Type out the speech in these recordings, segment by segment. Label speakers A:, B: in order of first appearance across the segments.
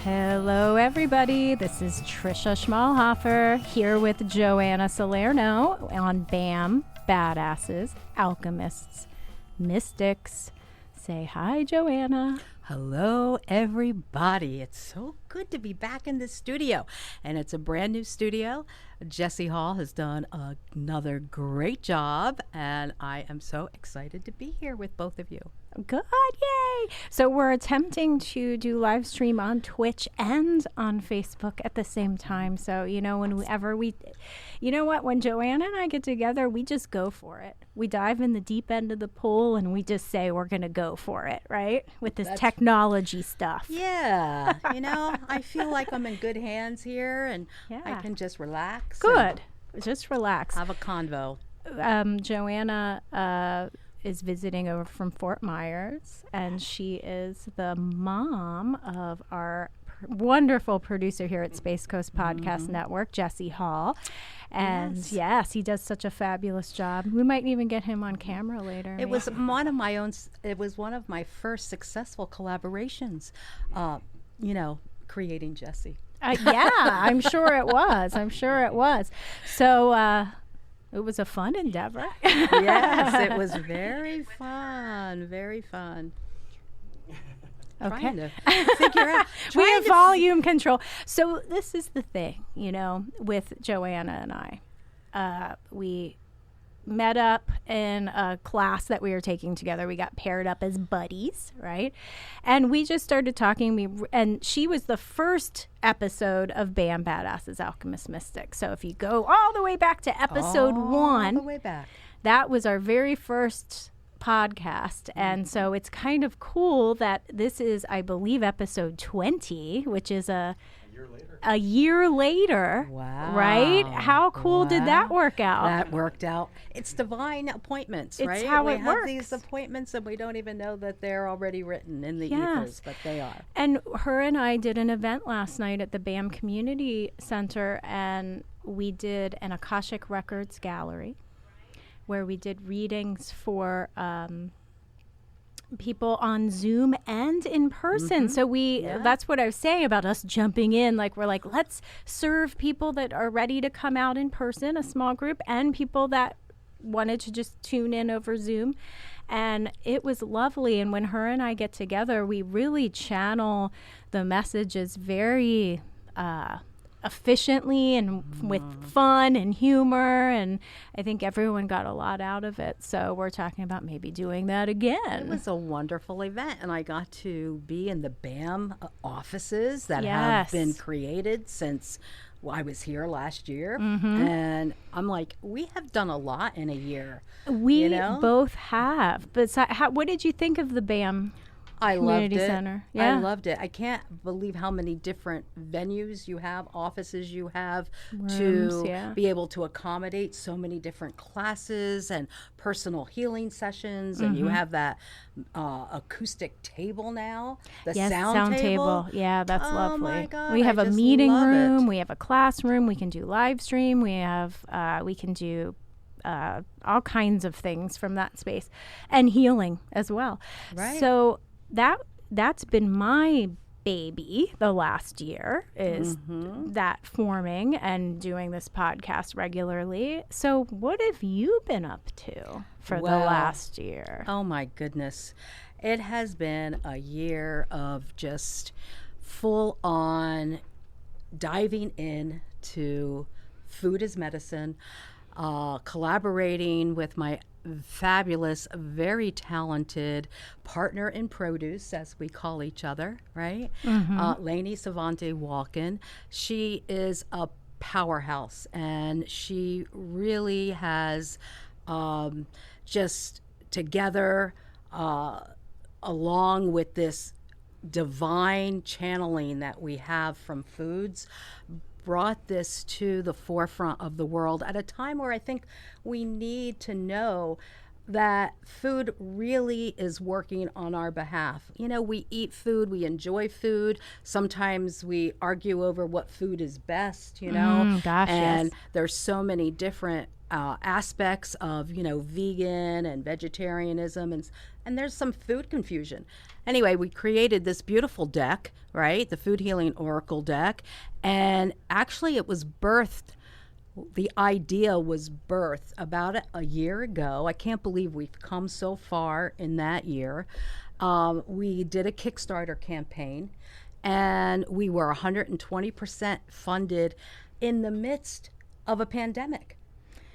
A: Hello, everybody. This is Trisha Schmalhofer here with Joanna Salerno on BAM, Badasses, Alchemists, Mystics. Say hi, Joanna.
B: Hello, everybody. It's so good to be back in the studio. And it's a brand new studio. Jesse Hall has done another great job. And I am so excited to be here with both of you.
A: Good, yay! So we're attempting to do live stream on Twitch and on Facebook at the same time. So, when Joanna and I get together, we just go for it. We dive in the deep end of the pool and we just say we're going to go for it, right? With this technology stuff.
B: Yeah. I feel like I'm in good hands here and I can just relax.
A: Good. Just relax.
B: Have a convo.
A: Joanna is visiting over from Fort Myers, and she is the mom of our wonderful producer here at Space Coast Podcast Network, Jesse Hall. And yes, he does such a fabulous job. We might even get him on camera later.
B: It was one of my first successful collaborations, creating Jesse.
A: Yeah, I'm sure it was. So, it was a fun endeavor.
B: Yes, it was very fun. Very fun.
A: Okay.
B: Trying to figure out.
A: We have volume control. So this is the thing, with Joanna and I. We met up in a class that we were taking together. We got paired up as buddies, right? And we just started talking. And she was the first episode of BAM Badasses, Alchemist Mystic. So if you go all the way back to episode 1,
B: all the way back,
A: that was our very first podcast. And so it's kind of cool that this is, I believe, episode 20, which is a year later.
B: Wow.
A: Right? How cool did that work out?
B: That worked out. It's divine appointments, right?
A: It's how
B: we
A: it
B: have
A: works.
B: these appointments and we don't even know that they're already written in the ethers, but they are.
A: And her and I did an event last night at the BAM Community Center, and we did an Akashic Records gallery where we did readings for people on Zoom and in person. So that's what I was saying about us jumping in. We're like, let's serve people that are ready to come out in person, a small group, and people that wanted to just tune in over Zoom. And it was lovely. And when her and I get together, we really channel the messages very efficiently and with fun and humor, and I think everyone got a lot out of it. So we're talking about maybe doing that again.
B: It was a wonderful event, and I got to be in the BAM offices that have been created since I was here last year. And I'm like, we have done a lot in a year.
A: We both have. But what did you think of the BAM Community Center?
B: Yeah. I loved it. I can't believe how many different venues you have, offices you have, rooms, to be able to accommodate so many different classes and personal healing sessions. And you have that acoustic table now, the sound table.
A: Yeah, that's lovely.
B: My God,
A: we have a meeting room. We have a classroom. We can do live stream. We can do all kinds of things from that space, and healing as well.
B: Right.
A: So that's been my baby the last year, is that forming and doing this podcast regularly. So what have you been up to for the last year?
B: Oh my goodness. It has been a year of just full on diving into food as medicine, collaborating with my fabulous, very talented partner in produce, as we call each other, right? Lainey Savante Walken. She is a powerhouse, and she really has just together, along with this divine channeling that we have from foods, brought this to the forefront of the world at a time where I think we need to know that food really is working on our behalf. We eat food, we enjoy food. Sometimes we argue over what food is best,
A: Gosh,
B: and there's so many different aspects of, vegan and vegetarianism, and there's some food confusion. Anyway, we created this beautiful deck, right? The Food Healing Oracle deck. And actually it was birthed, the idea was birthed about a year ago. I can't believe we've come so far in that year. We did a Kickstarter campaign, and we were 120% funded in the midst of a pandemic.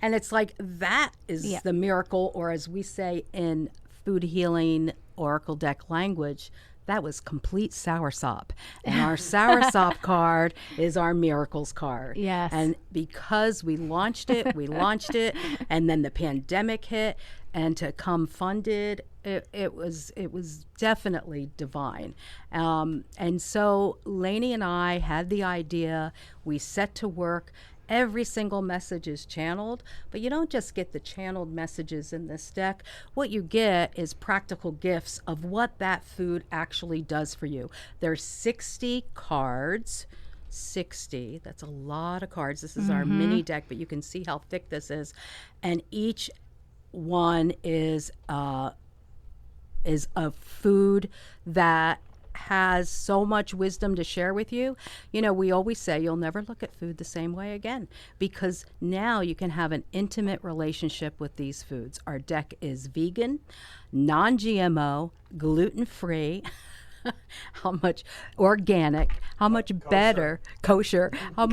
B: And it's like, that is the miracle, or as we say in Food Healing Oracle deck language, that was complete soursop. And our soursop card is our miracles card.
A: Yes.
B: And because we launched it, and then the pandemic hit, and to come funded, it was definitely divine. And so Lainey and I had the idea. We set to work. Every single message is channeled, but you don't just get the channeled messages in this deck. What you get is practical gifts of what that food actually does for you. There's 60 cards. 60, that's a lot of cards. This is our mini deck, but you can see how thick this is. And each one is a food that has so much wisdom to share with you. We always say you'll never look at food the same way again, because now you can have an intimate relationship with these foods. Our deck is vegan, non-GMO, gluten-free, how much organic, how much better kosher, how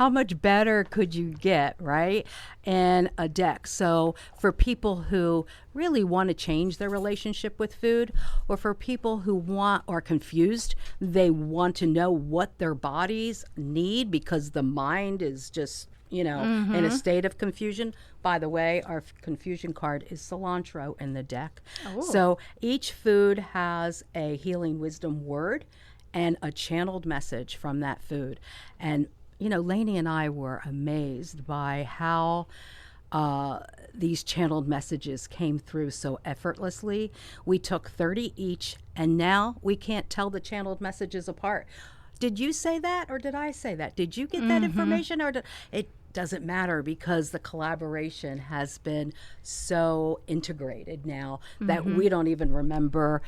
B: much better could you get, right? And a deck. So for people who really want to change their relationship with food, or for people who are confused, they want to know what their bodies need because the mind is just in a state of confusion. By the way, our confusion card is cilantro in the deck. Oh. So each food has a healing wisdom word and a channeled message from that food. And, Lainey and I were amazed by how these channeled messages came through so effortlessly. We took 30 each, and now we can't tell the channeled messages apart. Did you say that, or did I say that? Did you get that information, or it doesn't matter, because the collaboration has been so integrated now that we don't even remember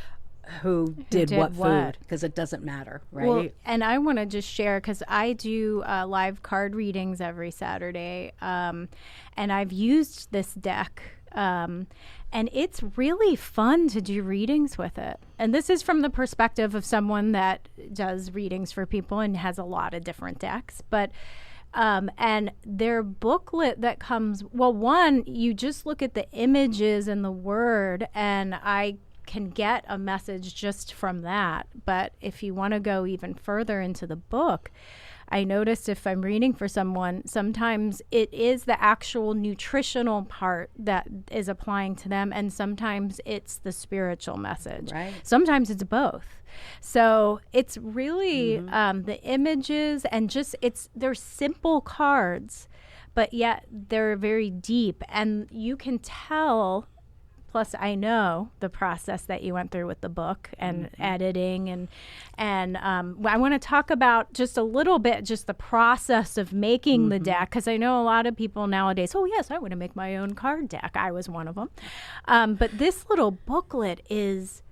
B: who did what food, because it doesn't matter, right?
A: Well, and I want to just share, because I do live card readings every Saturday, and I've used this deck, and it's really fun to do readings with it. And this is from the perspective of someone that does readings for people and has a lot of different decks, but and their booklet that comes, one, you just look at the images and the word, and I can get a message just from that. But if you want to go even further into the book, I noticed if I'm reading for someone, sometimes it is the actual nutritional part that is applying to them, and sometimes it's the spiritual message.
B: Right.
A: Sometimes it's both. So it's really the images, and just they're simple cards, but yet they're very deep, and you can tell. Plus, I know the process that you went through with the book and editing, and I want to talk about just a little bit just the process of making the deck, because I know a lot of people nowadays, oh yes, I want to make my own card deck. I was one of them, but this little booklet is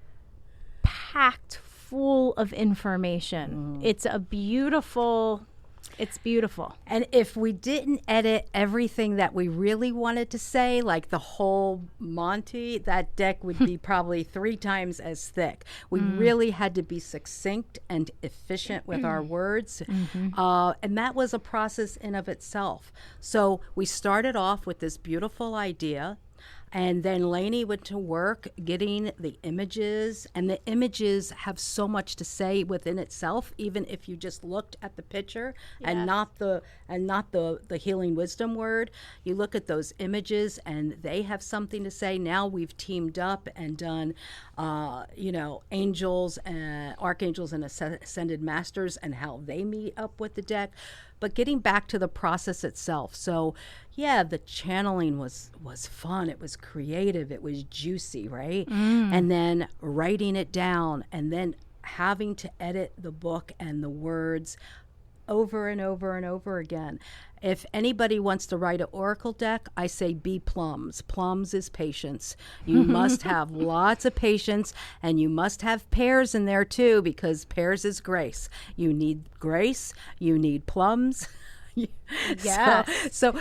A: packed full of information. It's beautiful.
B: And if we didn't edit everything that we really wanted to say, like the whole Monty, that deck would be probably 3 times as thick. We really had to be succinct and efficient with our words. And that was a process in of itself. So we started off with this beautiful idea. And then Lainey went to work getting the images, and the images have so much to say within itself, even if you just looked at the picture and not the healing wisdom word. You look at those images and they have something to say. Now we've teamed up and done angels and archangels and ascended masters and how they meet up with the deck. But getting back to the process itself. So yeah, the channeling was fun. It was creative. It was juicy, right? And then writing it down, and then having to edit the book and the words over and over and over again. If anybody wants to write an oracle deck, I say be plums. Plums is patience. You must have lots of patience, and you must have pears in there too, because pears is grace. You need grace. You need plums.
A: Yes.
B: So,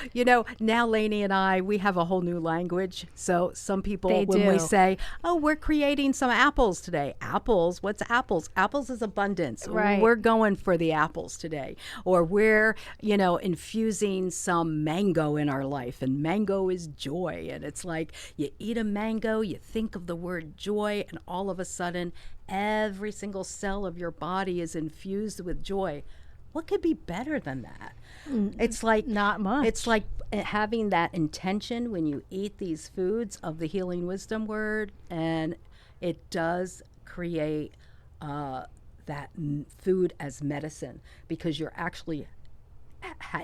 B: now Lainey and I, we have a whole new language. So some people,
A: They
B: when we
A: do.
B: say, oh, we're creating some apples today. Apples? What's apples? Apples is abundance.
A: Right.
B: We're going for the apples today. Or we're, infusing some mango in our life. And mango is joy. And it's like you eat a mango, you think of the word joy, and all of a sudden, every single cell of your body is infused with joy. What could be better than that? It's like
A: Not much.
B: It's like having that intention when you eat these foods of the healing wisdom word, and it does create that food as medicine, because you're actually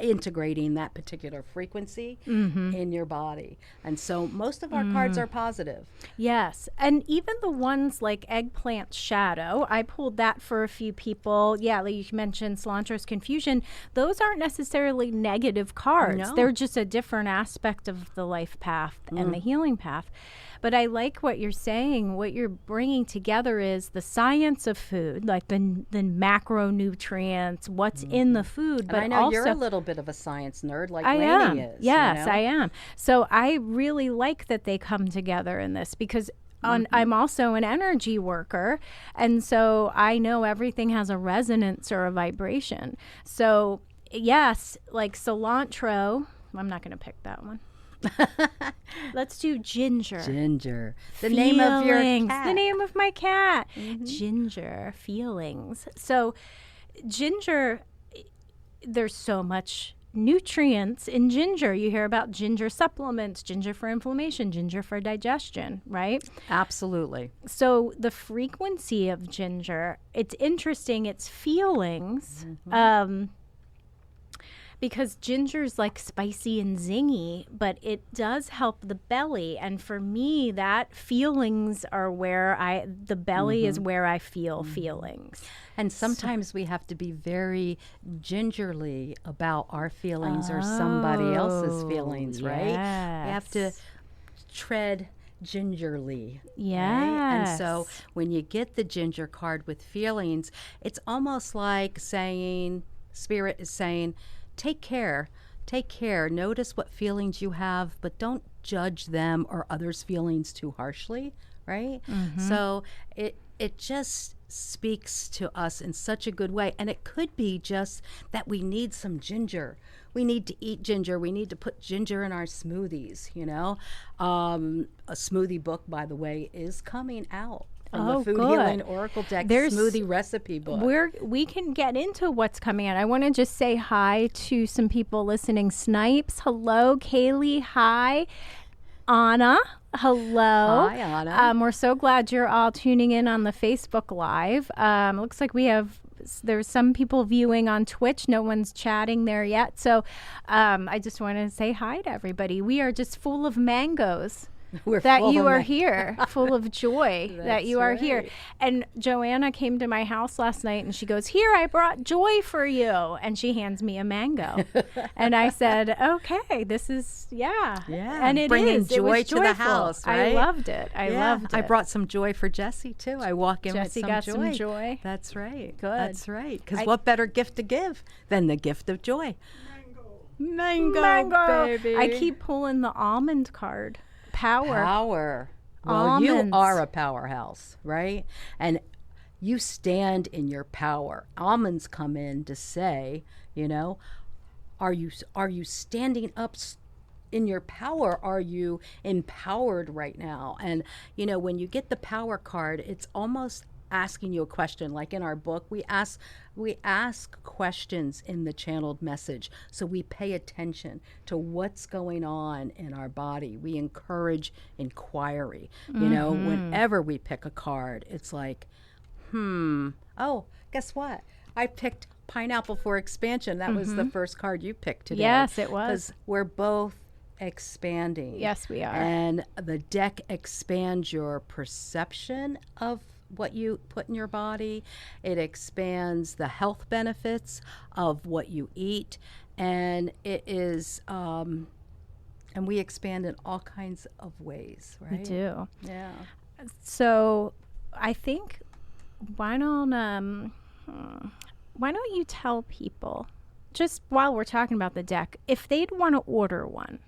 B: integrating that particular frequency in your body. And so most of our cards are positive.
A: Yes. And even the ones like Eggplant Shadow, I pulled that for a few people. Yeah, like you mentioned Cilantro's Confusion. Those aren't necessarily negative cards.
B: No.
A: They're just a different aspect of the life path and the healing path. But I like what you're saying. What you're bringing together is the science of food, like the macronutrients, what's in the food. But
B: And I know
A: also,
B: you're a little bit of a science nerd, like
A: I
B: Lainey
A: am.
B: is.
A: Yes, I am. So I really like that they come together in this, because I'm also an energy worker. And so I know everything has a resonance or a vibration. So yes, like cilantro, I'm not going to pick that one. Let's do ginger.
B: Ginger. The name of your
A: Feelings.
B: cat.
A: The name of my cat. Ginger. Feelings. So ginger, there's so much nutrients in ginger. You hear about ginger supplements, ginger for inflammation, ginger for digestion, right?
B: Absolutely.
A: So the frequency of ginger, it's interesting. It's feelings. Because ginger's like spicy and zingy, but it does help the belly. And for me, that feelings are where the belly is where I feel feelings.
B: And sometimes we have to be very gingerly about our feelings or somebody else's feelings, right? We have to tread gingerly. Right? And so when you get the ginger card with feelings, it's almost like saying, Spirit is saying, take care. Take care. Notice what feelings you have, but don't judge them or others' feelings too harshly, right? So it just speaks to us in such a good way. And it could be just that we need some ginger. We need to eat ginger. We need to put ginger in our smoothies, A smoothie book, by the way, is coming out. From the Food Healing Oracle Deck smoothie recipe book.
A: We can get into what's coming out. I want to just say hi to some people listening. Snipes, hello. Kaylee, hi. Anna, hello.
B: Hi, Anna.
A: We're so glad you're all tuning in on the Facebook Live. Looks like there's some people viewing on Twitch. No one's chatting there yet. So I just want to say hi to everybody. We are just full of mangoes. That you are here, full of joy that you are here. And Joanna came to my house last night and she goes, here, I brought joy for you. And she hands me a mango. And I said, okay, this is, yeah. And it
B: bringing
A: is.
B: joy
A: It was
B: to the
A: joyful.
B: house, right?
A: I loved it. I loved it.
B: I brought some joy for Jessie, too. I walk in
A: Jessie
B: with
A: got
B: some
A: some joy.
B: That's right.
A: Good.
B: That's right. Because what better gift to give than the gift of joy? Mango, baby.
A: I keep pulling the almond card. Power.
B: Well, you
A: Almonds.
B: are a powerhouse, right? And you stand in your power. Almonds come in to say, are you standing up in your power? Are you empowered right now? And when you get the power card, it's almost asking you a question. Like in our book, we ask questions in the channeled message, so we pay attention to what's going on in our body. We encourage inquiry. Whenever we pick a card, it's like, oh, guess what? I picked Pineapple for Expansion. That was the first card you picked today.
A: Yes, it was.
B: Because we're both expanding.
A: Yes, we are.
B: And the deck expands your perception of what you put in your body. It expands the health benefits of what you eat, and it is and we expand in all kinds of ways, right?
A: We do.
B: Yeah.
A: So I think why don't you tell people, just while we're talking about the deck, if they'd want to order one,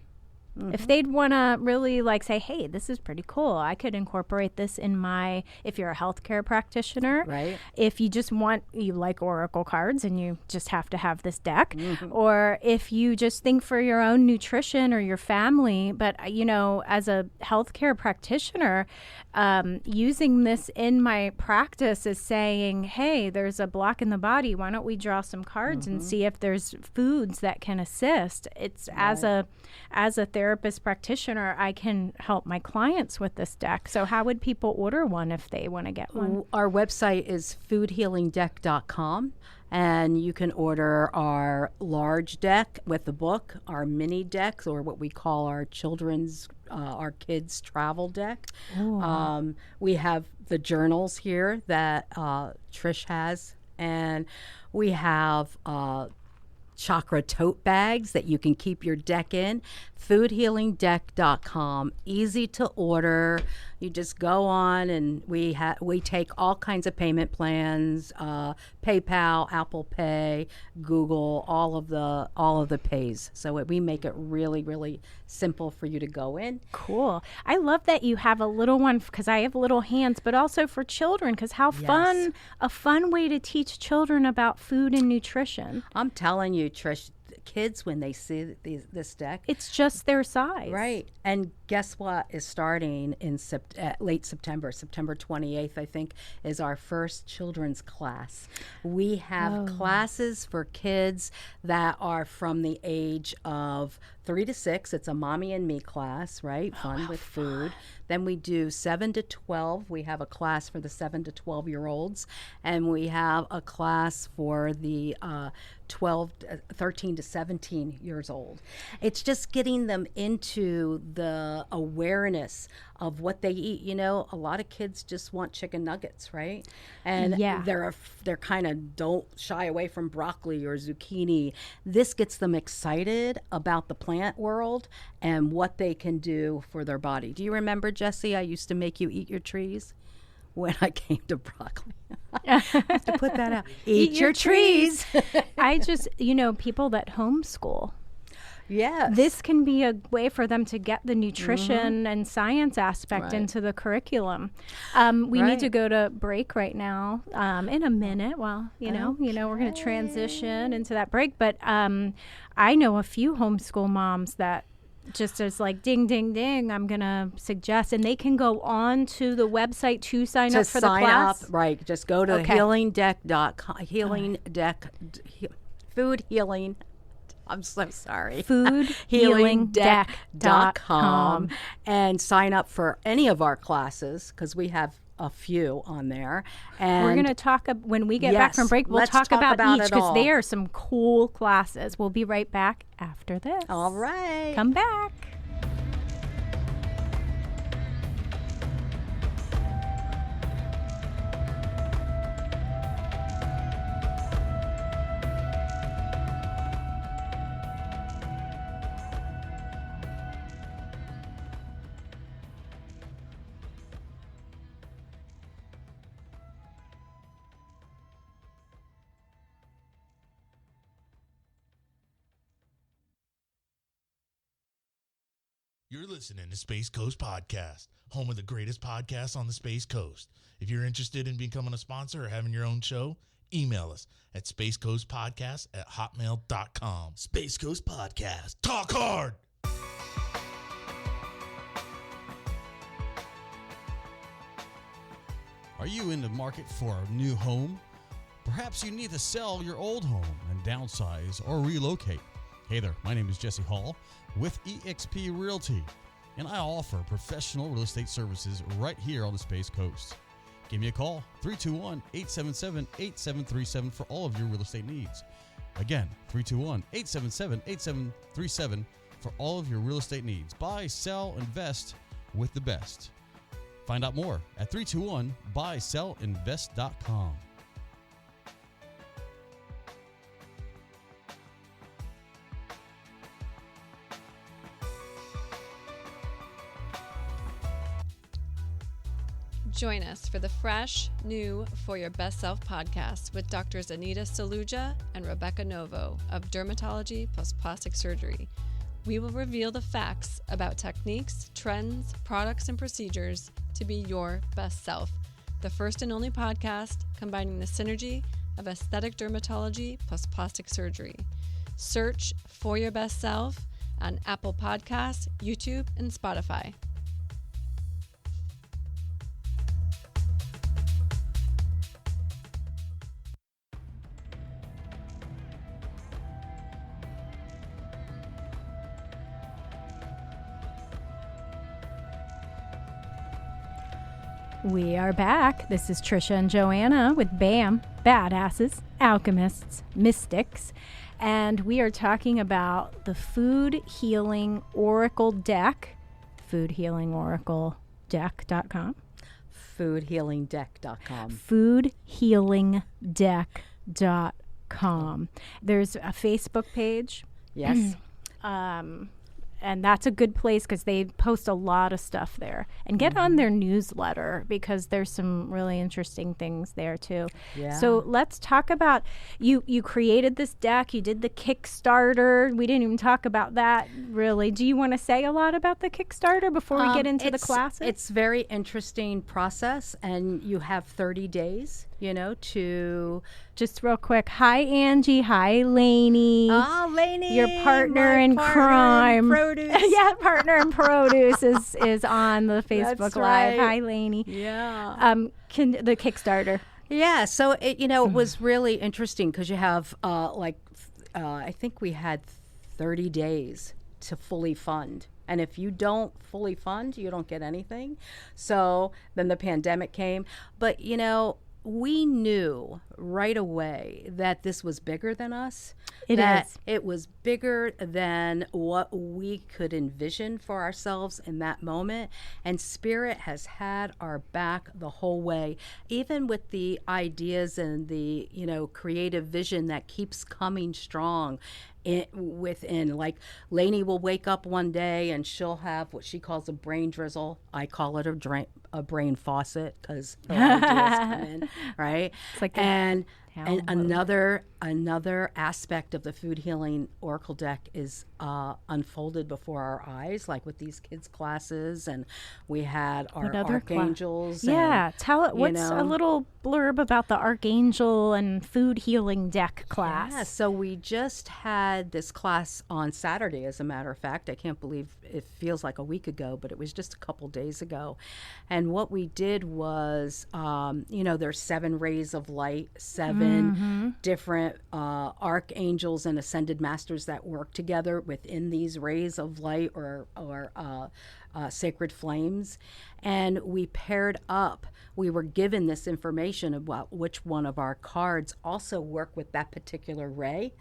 A: if they'd want to really like say, hey, this is pretty cool, I could incorporate this in my, if you're a healthcare practitioner,
B: Right.
A: if you just want, you like oracle cards and you just have to have this deck, or if you just think for your own nutrition or your family, but you know, as a healthcare practitioner, using this in my practice is saying, hey, there's a block in the body, why don't we draw some cards and see if there's foods that can assist. It's as a therapist practitioner, I can help my clients with this deck. So how would people order one if they want to get one?
B: Our website is foodhealingdeck.com, and you can order our large deck with the book, our mini decks, or what we call our children's, our kids' travel deck. We have the journals here that Trish has, and we have chakra tote bags that you can keep your deck in. Foodhealingdeck.com, easy to order. You just go on, and we take all kinds of payment plans, PayPal, Apple Pay, Google, all of the pays. So we make it really, really simple for you to go in.
A: Cool. I love that you have a little one, because I have little hands, but also for children, because how fun, a fun way to teach children about food and nutrition.
B: I'm telling you, Trish, kids, when they see this deck,
A: it's just their size.
B: Right. And guess what is starting in late September 28th, I think, is our first children's class. We have classes for kids that are from the age of 3 to 6. It's a mommy and me class, right? Fun with food. Then we do 7 to 12. We have a class for the 7 to 12-year-olds. And we have a class for the 13 to 17 years old. It's just getting them into the awareness of what they eat. You know, a lot of kids just want chicken nuggets, right? And they're kind of don't shy away from broccoli or zucchini. This gets them excited about the plant world and what they can do for their body. Do you remember, Jesse, I used to make you eat your trees? When I came to broccoli. I have to put that out. Eat your trees.
A: I just, people that homeschool.
B: Yes.
A: This can be a way for them to get the nutrition and science aspect into the curriculum. We need to go to break right now in a minute. Well, we're going to transition into that break. But I know a few homeschool moms that just as like ding, ding, ding, I'm going to suggest, and they can go on to the website to sign up for the class.
B: Right. Just go to healingdeck.com, food healing. I'm so sorry.
A: Foodhealingdeck.com
B: and sign up for any of our classes, because we have a few on there. And
A: we're going to talk, when we get back from break, we'll talk about each, because they are some cool classes. We'll be right back after this.
B: All right.
A: Come back.
C: You're listening to Space Coast Podcast, home of the greatest podcasts on the Space Coast. If you're interested in becoming a sponsor or having your own show, email us at spacecoastpodcast@hotmail.com. Space Coast Podcast. Talk hard!
D: Are you in the market for a new home? Perhaps you need to sell your old home and downsize or relocate. Hey there, my name is Jesse Hall with eXp Realty, and I offer professional real estate services right here on the Space Coast. Give me a call, 321-877-8737 for all of your real estate needs. Again, 321-877-8737 for all of your real estate needs. Buy, sell, invest with the best. Find out more at 321-BuySellInvest.com.
E: Join us for the fresh, new For Your Best Self podcast with Drs. Anita Saluja and Rebecca Novo of Dermatology plus Plastic Surgery. We will reveal the facts about techniques, trends, products, and procedures to be your best self. The first and only podcast combining the synergy of aesthetic dermatology plus plastic surgery. Search For Your Best Self on Apple Podcasts, YouTube, and Spotify.
A: We are back. This is Trisha and Joanna with BAM, Badasses, Alchemists, Mystics, and we are talking about the Food Healing Oracle Deck, foodhealingoracledeck.com.
B: Foodhealingdeck.com.
A: Foodhealingdeck.com. There's a Facebook page.
B: Yes.
A: And that's a good place because they post a lot of stuff there. And get on their newsletter because there's some really interesting things there too.
B: Yeah.
A: So let's talk about, you created this deck, you did the Kickstarter. We didn't even talk about that really. Do you want to say a lot about the Kickstarter before we get into the classes?
B: It's very interesting process, and you have 30 days, to...
A: Just real quick. Hi, Angie. Hi, Lainey.
B: Oh, Lainey.
A: Your partner in crime.
B: Produce.
A: Yeah, partner in produce is on the Facebook
B: That's
A: Live.
B: right.
A: Hi, Lainey.
B: Yeah.
A: The Kickstarter.
B: Yeah, so it was really interesting because you have I think we had 30 days to fully fund. And if you don't fully fund, you don't get anything. So then the pandemic came. But, we knew right away that this was bigger than us.
A: It
B: was bigger than what we could envision for ourselves in that moment. And Spirit has had our back the whole way, even with the ideas and the, creative vision that keeps coming strong. Within, like, Lainey will wake up one day and she'll have what she calls a brain drizzle. I call it a brain faucet because her ideas come in, right?
A: It's like
B: and another aspect of the Food Healing Oracle Deck is unfolded before our eyes, like with these kids' classes, and we had our archangels.
A: Yeah, tell it. What's
B: know.
A: a little blurb about the Archangel and Food Healing Deck class?
B: Yeah, so we just had this class on Saturday, as a matter of fact. I can't believe it feels like a week ago, but it was just a couple days ago. And what we did was, there's 7 rays of light, 7 different archangels and ascended masters that work together within these rays of light or sacred flames. And we paired up. We were given this information about which one of our cards also work with that particular ray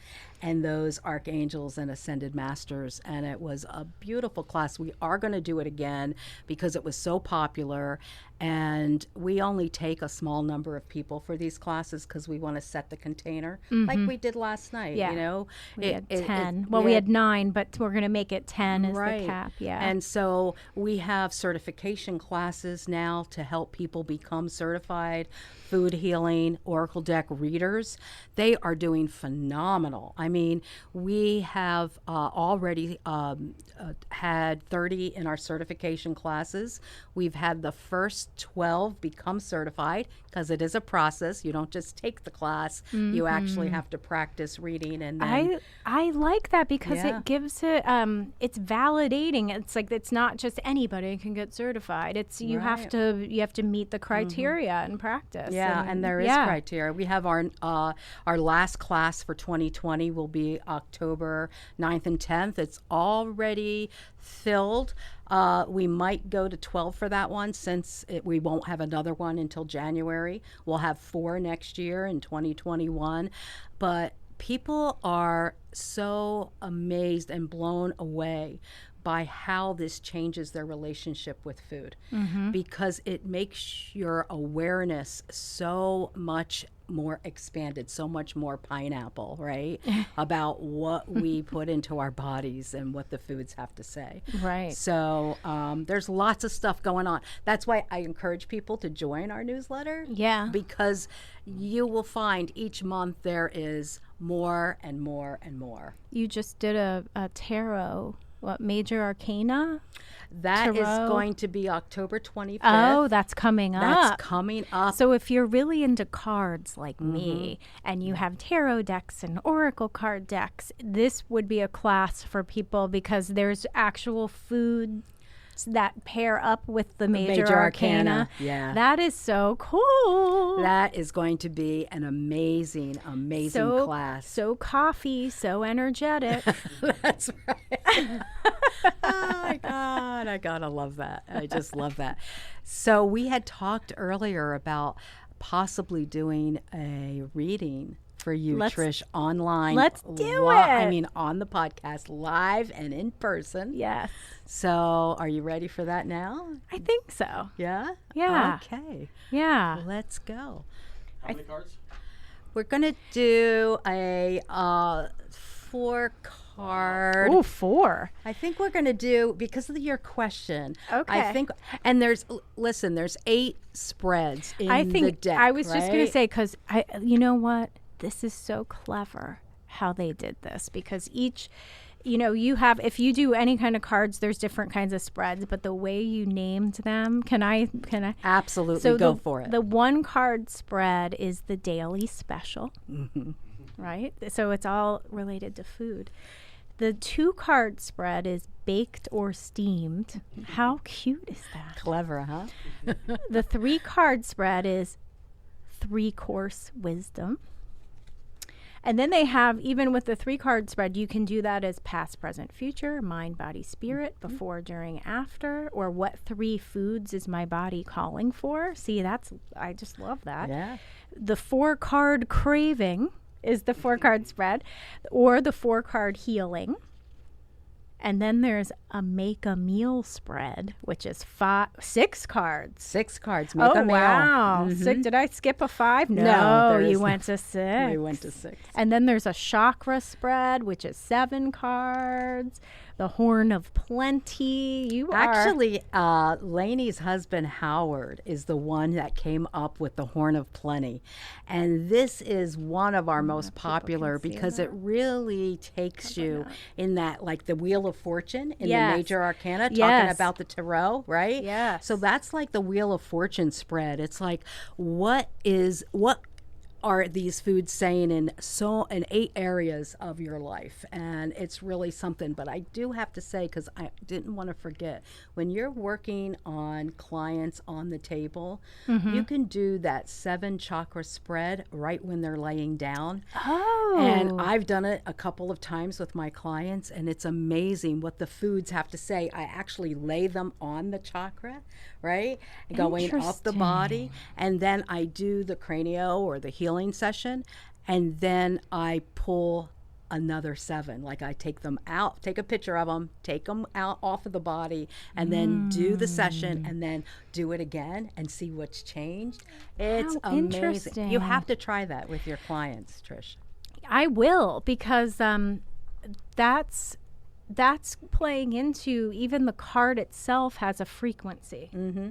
B: and those archangels and ascended masters. And it was a beautiful class. We are going to do it again because it was so popular. And we only take a small number of people for these classes because we want to set the container like we did last night.
A: Yeah. We had 10. We had 9, but we're going to make it 10 as the cap. Yeah.
B: And so we have certification classes now to help people become certified Food Healing Oracle Deck readers. They are doing phenomenal. I mean, we have already had 30 in our certification classes. We've had the first 12 become certified because it is a process. You don't just take the class. You actually have to practice reading. And then
A: I like that because it gives it, it's validating. It's like, it's not just anybody can get certified. It's you have to meet the criteria and practice.
B: Yeah, and there is criteria. We have our last class for 2020 will be October 9th and 10th. It's already filled. We might go to 12 for that one since we won't have another one until January. We'll have 4 next year in 2021. But people are so amazed and blown away by how this changes their relationship with food, because it makes your awareness so much more expanded, so much more pineapple, right? About what we put into our bodies and what the foods have to say.
A: Right.
B: So there's lots of stuff going on. That's why I encourage people to join our newsletter.
A: Yeah.
B: Because you will find each month there is more and more and more.
A: You just did a tarot, what, Major Arcana?
B: That is
A: Tarot.
B: going to be October 25th.
A: Oh, that's coming
B: That's
A: up.
B: coming up.
A: So if you're really into cards like me and you have tarot decks and oracle card decks, this would be a class for people because there's actual foods that pair up with the Major Arcana.
B: Yeah.
A: That is so cool.
B: That is going to be an amazing, amazing class.
A: So coffee, so energetic.
B: That's right. Oh my God, I gotta love that. I just love that. So we had talked earlier about possibly doing a reading for you, Trish, online.
A: let's do
B: I
A: it.
B: mean, on the podcast, live and in person.
A: Yes,
B: So are you ready for that now?
A: I think so.
B: Yeah?
A: Yeah.
B: Okay.
A: Yeah.
B: Let's go.
D: How many cards?
B: We're going to do a 4-card.
A: Oh, 4.
B: I think we're going to do, because of your question,
A: Okay.
B: I think, and there's 8 spreads in
A: I think
B: the deck.
A: I was just going
B: right?
A: to say, because you know what? This is so clever how they did this, because each, you have, if you do any kind of cards, there's different kinds of spreads, but the way you named them, can I?
B: Absolutely,
A: So
B: go for it.
A: The 1-card spread is the daily special, right? So it's all related to food. The 2-card spread is baked or steamed. How cute is that?
B: Clever, huh?
A: The 3-card spread is 3-course wisdom. And then they have, even with the 3-card spread, you can do that as past, present, future, mind, body, spirit, before, during, after, or what 3 foods is my body calling for. See, I just love that.
B: Yeah.
A: The 4-card craving is the 4-card spread, or the 4-card healing. And then there's a make a meal spread, which is 6 cards.
B: 6 cards, make a meal.
A: Wow. Did I skip a 5?
B: No,
A: No,
B: there
A: you
B: is
A: went to 6.
B: We went to 6.
A: And then there's a chakra spread, which is 7 cards. The Horn of Plenty. You are
B: Actually, Lainey's husband, Howard, is the one that came up with the Horn of Plenty. And this is one of our most popular because it really takes you in that, like the Wheel of Fortune in
A: Yes.
B: the Major Arcana, talking
A: Yes.
B: about the tarot, right?
A: Yes.
B: So that's like the Wheel of Fortune spread. It's like, what are these foods saying in 8 areas of your life? And it's really something. But I do have to say, because I didn't want to forget, when you're working on clients on the table, you can do that 7 chakra spread right when they're laying down.
A: Oh.
B: And I've done it a couple of times with my clients, and it's amazing what the foods have to say. I actually lay them on the chakra, right? Going up the body. And then I do the cranio or the healing session, and then I pull another 7. Like I take them out, take a picture of them, take them out off of the body, and then do the session, and then do it again and see what's changed. It's
A: How
B: amazing.
A: interesting.
B: You have to try that with your clients, Trish.
A: I will, because that's playing into, even the card itself has a frequency.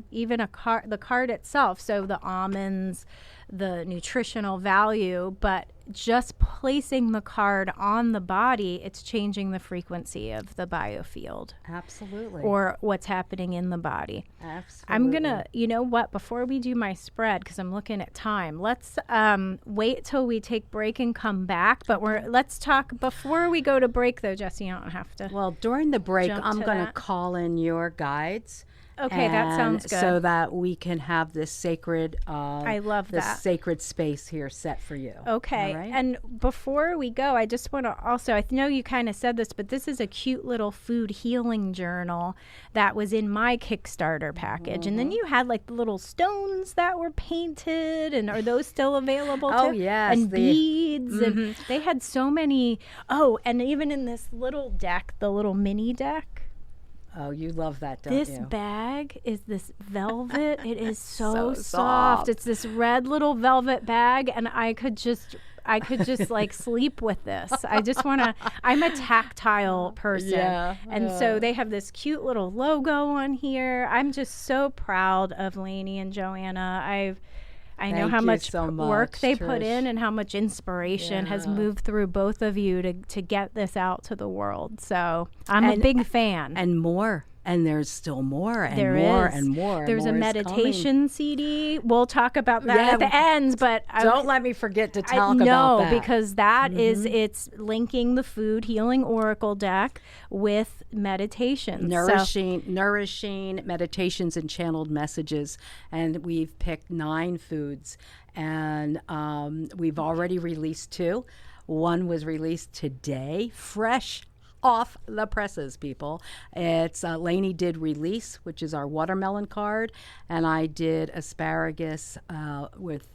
A: Even the card itself, so the almonds, the nutritional value, but just placing the card on the body, it's changing the frequency of the biofield
B: Absolutely.
A: or what's happening in the body.
B: Absolutely.
A: I'm gonna, you know what, before we do my spread, because I'm looking at time, let's wait till we take break and come back. But let's talk before we go to break, though, Jesse. You don't have to.
B: Well, during the break,
A: Jump
B: I'm
A: to
B: going to
A: that.
B: call in your guides.
A: Okay, that sounds good.
B: So that we can have this sacred,
A: I love
B: this
A: that.
B: sacred space here set for you.
A: Okay.
B: All right?
A: And before we go, I just want to also, I know you kind of said this, but this is a cute little food healing journal that was in my Kickstarter package. And then you had like the little stones that were painted, and are those still available
B: Oh,
A: too?
B: yes,
A: And
B: the-
A: beads. And they had so many. Oh, and even in this little deck, the little mini deck,
B: Oh, you love that, don't
A: This
B: you?
A: bag is this velvet. It is so,
B: So
A: soft.
B: soft.
A: It's this red little velvet bag, and I could just like sleep with this. I just want to. I'm a tactile person, and so they have this cute little logo on here. I'm just so proud of Lainey and Joanna. I know
B: Thank
A: how
B: you
A: much
B: so
A: work
B: much,
A: they put
B: Trish.
A: in and how much inspiration has moved through both of you to get this out to the world. So I'm a big fan.
B: And more. And there's still more and
A: There
B: more
A: is.
B: and more.
A: There's
B: more
A: a
B: is
A: meditation CD. We'll talk about that
B: Yeah,
A: at the end, but
B: Don't let me forget to
A: I
B: talk
A: know
B: about that.
A: because that is it's linking the Food Healing Oracle deck with meditation.
B: nourishing meditations and channeled messages, and we've picked 9 foods, and we've already released 2. One was released today, fresh off the presses, people. It's Lainey did Release, which is our watermelon card, and I did asparagus with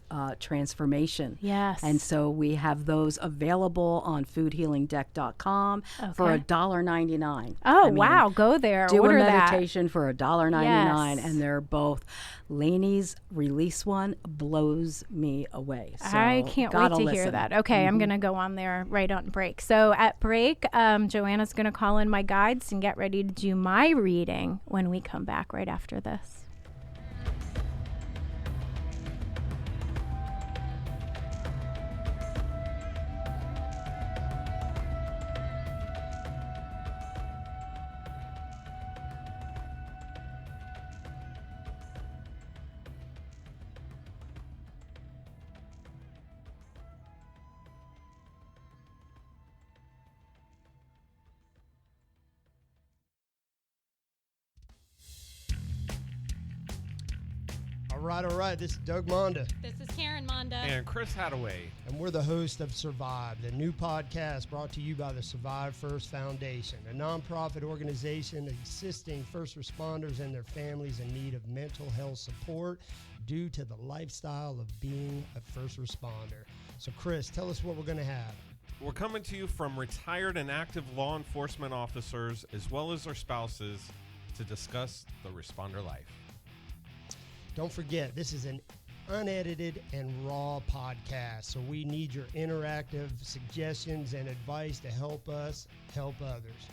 B: Transformation.
A: Yes.
B: And so we have those available on foodhealingdeck.com for
A: Okay.
B: $1.99.
A: Oh,
B: I mean,
A: wow. Go there.
B: do
A: Order
B: a
A: that.
B: meditation for $1.99,
A: Yes.
B: and they're both. Lainey's Release one blows me away. So
A: I can't wait
B: gotta
A: to hear
B: listen.
A: that. Okay, I'm going to go on there right on break. So at break, Joanna's going to call in my guides and get ready to do my reading when we come back right after this.
F: All right. This is Doug Monda,
G: This is Karen Monda.
H: And Chris Hadaway.
F: and we're the host of Survive, the new podcast brought to you by the Survive First Foundation, a nonprofit organization assisting first responders and their families in need of mental health support due to the lifestyle of being a first responder. So, Chris, tell us what we're going to have.
H: We're coming to you from retired and active law enforcement officers as well as their spouses to discuss the responder life.
F: Don't forget, this is an unedited and raw podcast, so we need your interactive suggestions and advice to help us help others.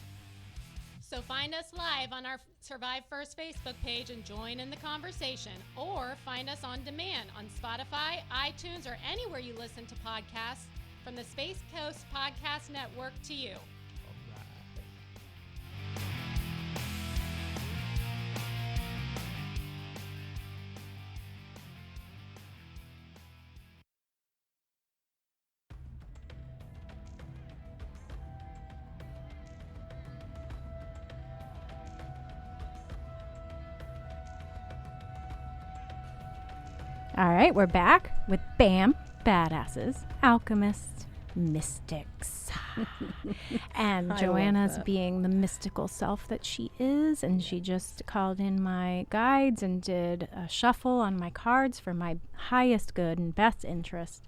G: So find us live on our Survive First Facebook page and join in the conversation, or find us on demand on Spotify, iTunes, or anywhere you listen to podcasts from the Space Coast Podcast Network to you.
A: All right, we're back with BAM, Badasses, Alchemists, Mystics. And
B: I
A: Joanna's
B: love that.
A: being the mystical self that she is, and she just called in my guides and did a shuffle on my cards for my highest good and best interest.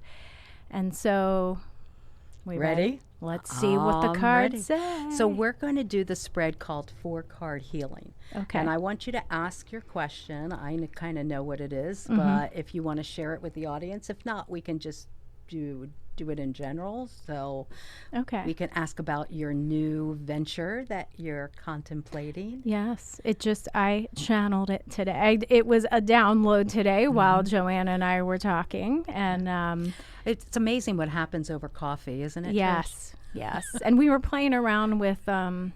A: And so, we
B: Ready?
A: Let's see what the
B: I'm
A: cards
B: ready.
A: say.
B: So we're going to do the spread called 4-card healing.
A: Okay.
B: And I want you to ask your question. I kind of know what it is,
A: Mm-hmm.
B: but if you want to share it with the audience, if not, we can just do it in general. So
A: Okay.
B: we can ask about your new venture that you're contemplating.
A: Yes, I channeled it today. It was a download today while Joanna and I were talking, and
B: It's amazing what happens over coffee, isn't it? Trish?
A: yes, and we were playing around with the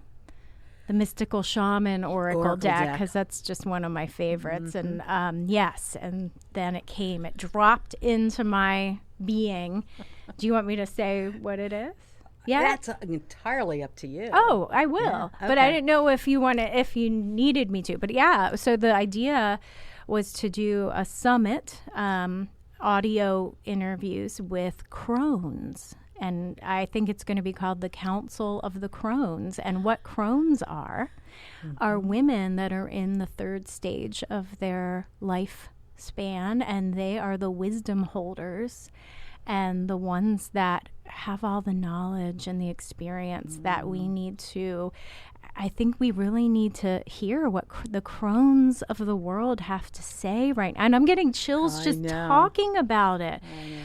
A: Mystical Shaman Oracle deck
B: deck.
A: because that's just one of my favorites, and yes, and then it dropped into my being. Do you want me to say what it is? Yeah.
B: That's entirely up to you.
A: Oh, I will. But I
B: okay.
A: didn't know if you needed me to. But yeah, so the idea was to do a summit, audio interviews with crones. And I think it's going to be called the Council of the Crones. And what crones are women that are in the 3rd stage of their lifespan, and they are the wisdom holders and the ones that have all the knowledge and the experience that we need to I think we really need to hear what the crones of the world have to say right now. And I'm getting chills just talking about it.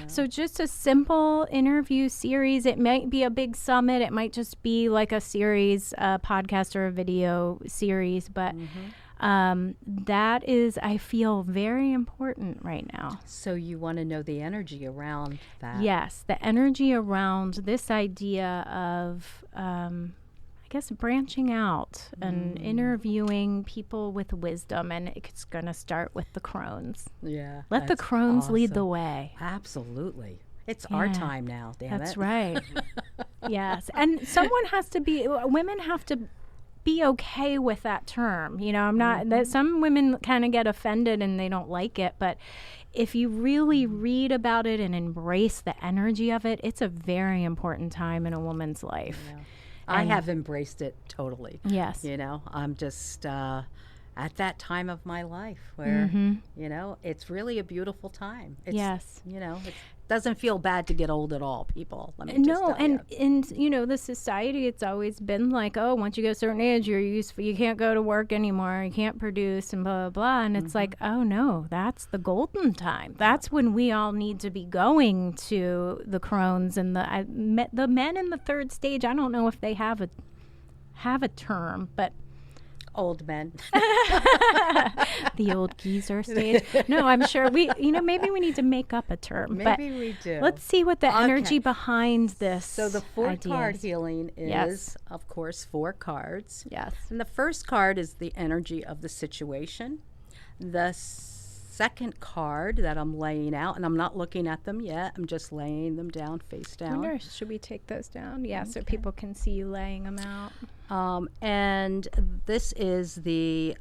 A: So just a simple interview series. It might be a big summit. It might just be like a series, a podcast or a video series. But that is, I feel, very important right now.
B: So you want to know the energy around that?
A: Yes, the energy around this idea of, I guess, branching out and interviewing people with wisdom. And it's going to start with the crones.
B: Yeah.
A: Let the
B: that's
A: crones lead the
B: awesome.
A: way.
B: Absolutely. It's our
A: Yeah.
B: time now, damn it.
A: That's right. Yes. And someone has to be, women have to be okay with that term. You know, I'm not, that some women kind of get offended and they don't like it, but if you really read about it and embrace the energy of it, it's a very important time in a woman's life.
B: Yeah. I have embraced it totally.
A: Yes.
B: You know, I'm just at that time of my life where, you know, it's really a beautiful time. It's,
A: Yes.
B: You know, it doesn't feel bad to get old at all, people. Let me just
A: No,
B: tell
A: and
B: you.
A: you know, the society, it's always been like, oh, once you get a certain age, you're useful, you can't go to work anymore, you can't produce, and blah blah blah. And it's like, oh no, that's the golden time. That's when we all need to be going to the crones and the men in the third stage. I don't know if they have a term, but
B: Old men.
A: the old geezer stage. No, I'm sure maybe we need to make up a term. but
B: Maybe we do.
A: let's see what the
B: Okay.
A: energy behind this.
B: So the fourth
A: idea
B: card
A: is.
B: healing is,
A: Yes.
B: of course, 4 cards.
A: Yes.
B: And the first card is the energy of the situation. The second card that I'm laying out, and I'm not looking at them yet, I'm just laying them down face
A: I
B: down.
A: wonder, should we take those down? Yeah, so people can see you laying them out.
B: And this is the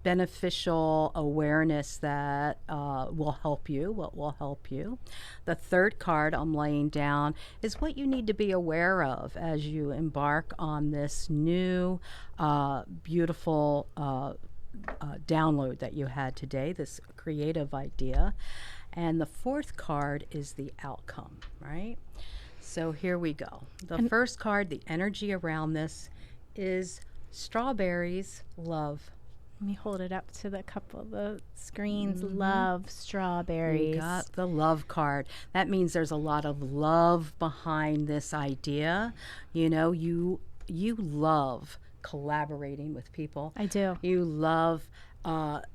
B: beneficial awareness that will help you, what will help you. The third card I'm laying down is what you need to be aware of as you embark on this new, beautiful download that you had today, this creative idea. And the fourth card is the outcome, right? So here we go. The first card, the energy around this, is strawberries, love.
A: Let me hold it up to the couple of the screens. Love strawberries.
B: You got the love card. That means there's a lot of love behind this idea. You know, you love collaborating with people.
A: I do.
B: You love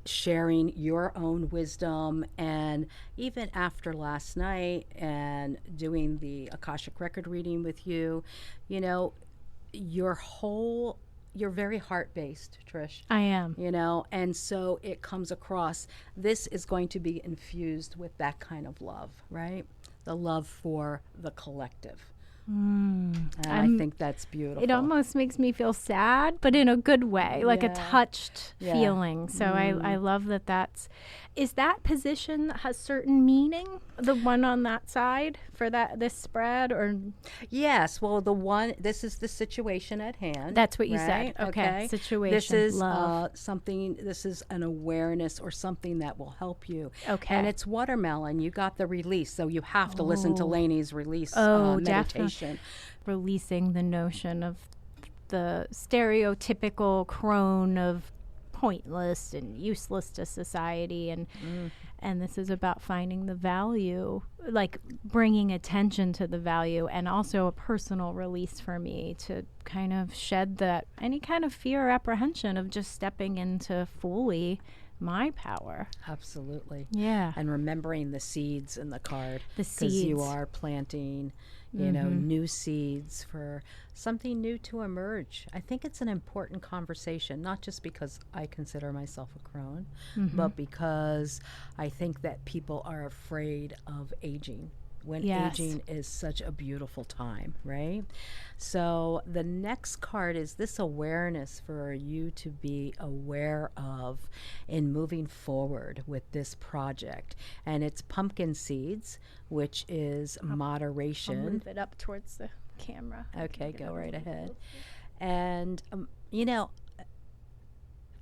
B: sharing your own wisdom. And even after last night and doing the Akashic record reading with you, you know, you're very heart-based, Trish.
A: I am.
B: You know, and so it comes across, this is going to be infused with that kind of love, right? The love for the collective. And I think that's beautiful.
A: It almost makes me feel sad, but in a good way, like a
B: Yeah.
A: touched
B: Yeah.
A: feeling. So I love that is that position has certain meaning, the one on that side for this spread, or
B: Yes, well, this is the situation at hand.
A: That's what you
B: right?
A: said. Okay, situation,
B: This is
A: love.
B: this is an awareness or something that will help you.
A: Okay.
B: And it's watermelon. You got the release, so you have to listen to Lainey's release
A: definitely.
B: meditation.
A: releasing the notion of the stereotypical crone of pointless and useless to society, and this is about finding the value, like bringing attention to the value, and also a personal release for me to kind of shed that any kind of fear or apprehension of just stepping into fully my power.
B: Absolutely.
A: Yeah.
B: And remembering the seeds in the card.
A: The
B: Because you
A: seeds.
B: are planting, you know, new seeds for something new to emerge. I think it's an important conversation, not just because I consider myself a crone, but because I think that people are afraid of aging. When
A: Yes.
B: aging is such a beautiful time, right? So the next card is this awareness for you to be aware of in moving forward with this project. And it's pumpkin seeds, which is
A: I'll
B: moderation.
A: move it up towards the camera.
B: Okay, go right ahead. And, you know,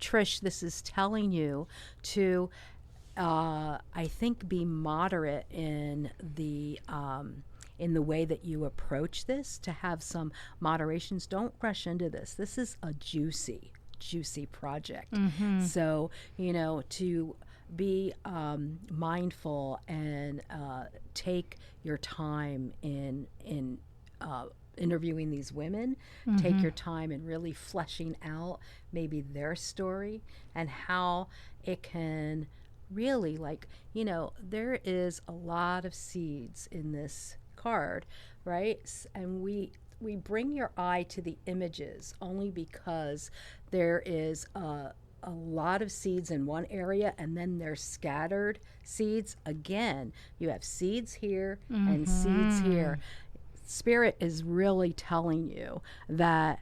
B: Trish, this is telling you to, I think, be moderate in the in the way that you approach this, to have some moderations. Don't rush into this. This is a juicy project. So, to be mindful and take your time in interviewing these women, take your time in really fleshing out maybe their story and how it can really, there is a lot of seeds in this card, right? And we bring your eye to the images only because there is a lot of seeds in one area, and then there's scattered seeds. Again, you have seeds here and seeds here. Spirit is really telling you that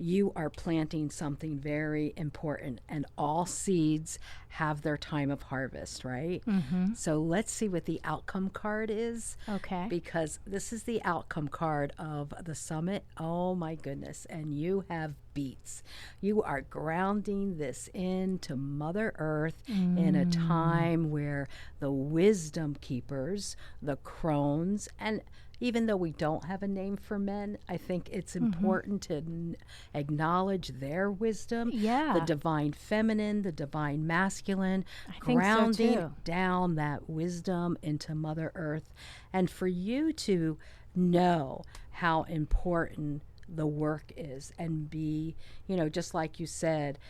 B: you are planting something very important, and all seeds have their time of harvest, right? So let's see what the outcome card is.
A: Okay.
B: Because this is the outcome card of the summit. Oh my goodness. And you have beets. You are grounding this into Mother Earth in a time where the wisdom keepers, the crones, and even though we don't have a name for men, I think it's important to acknowledge their wisdom.
A: Yeah.
B: The divine feminine, the divine masculine,
A: I think so,
B: grounding
A: too.
B: down that wisdom into Mother Earth. And for you to know how important the work is and be, just like you said,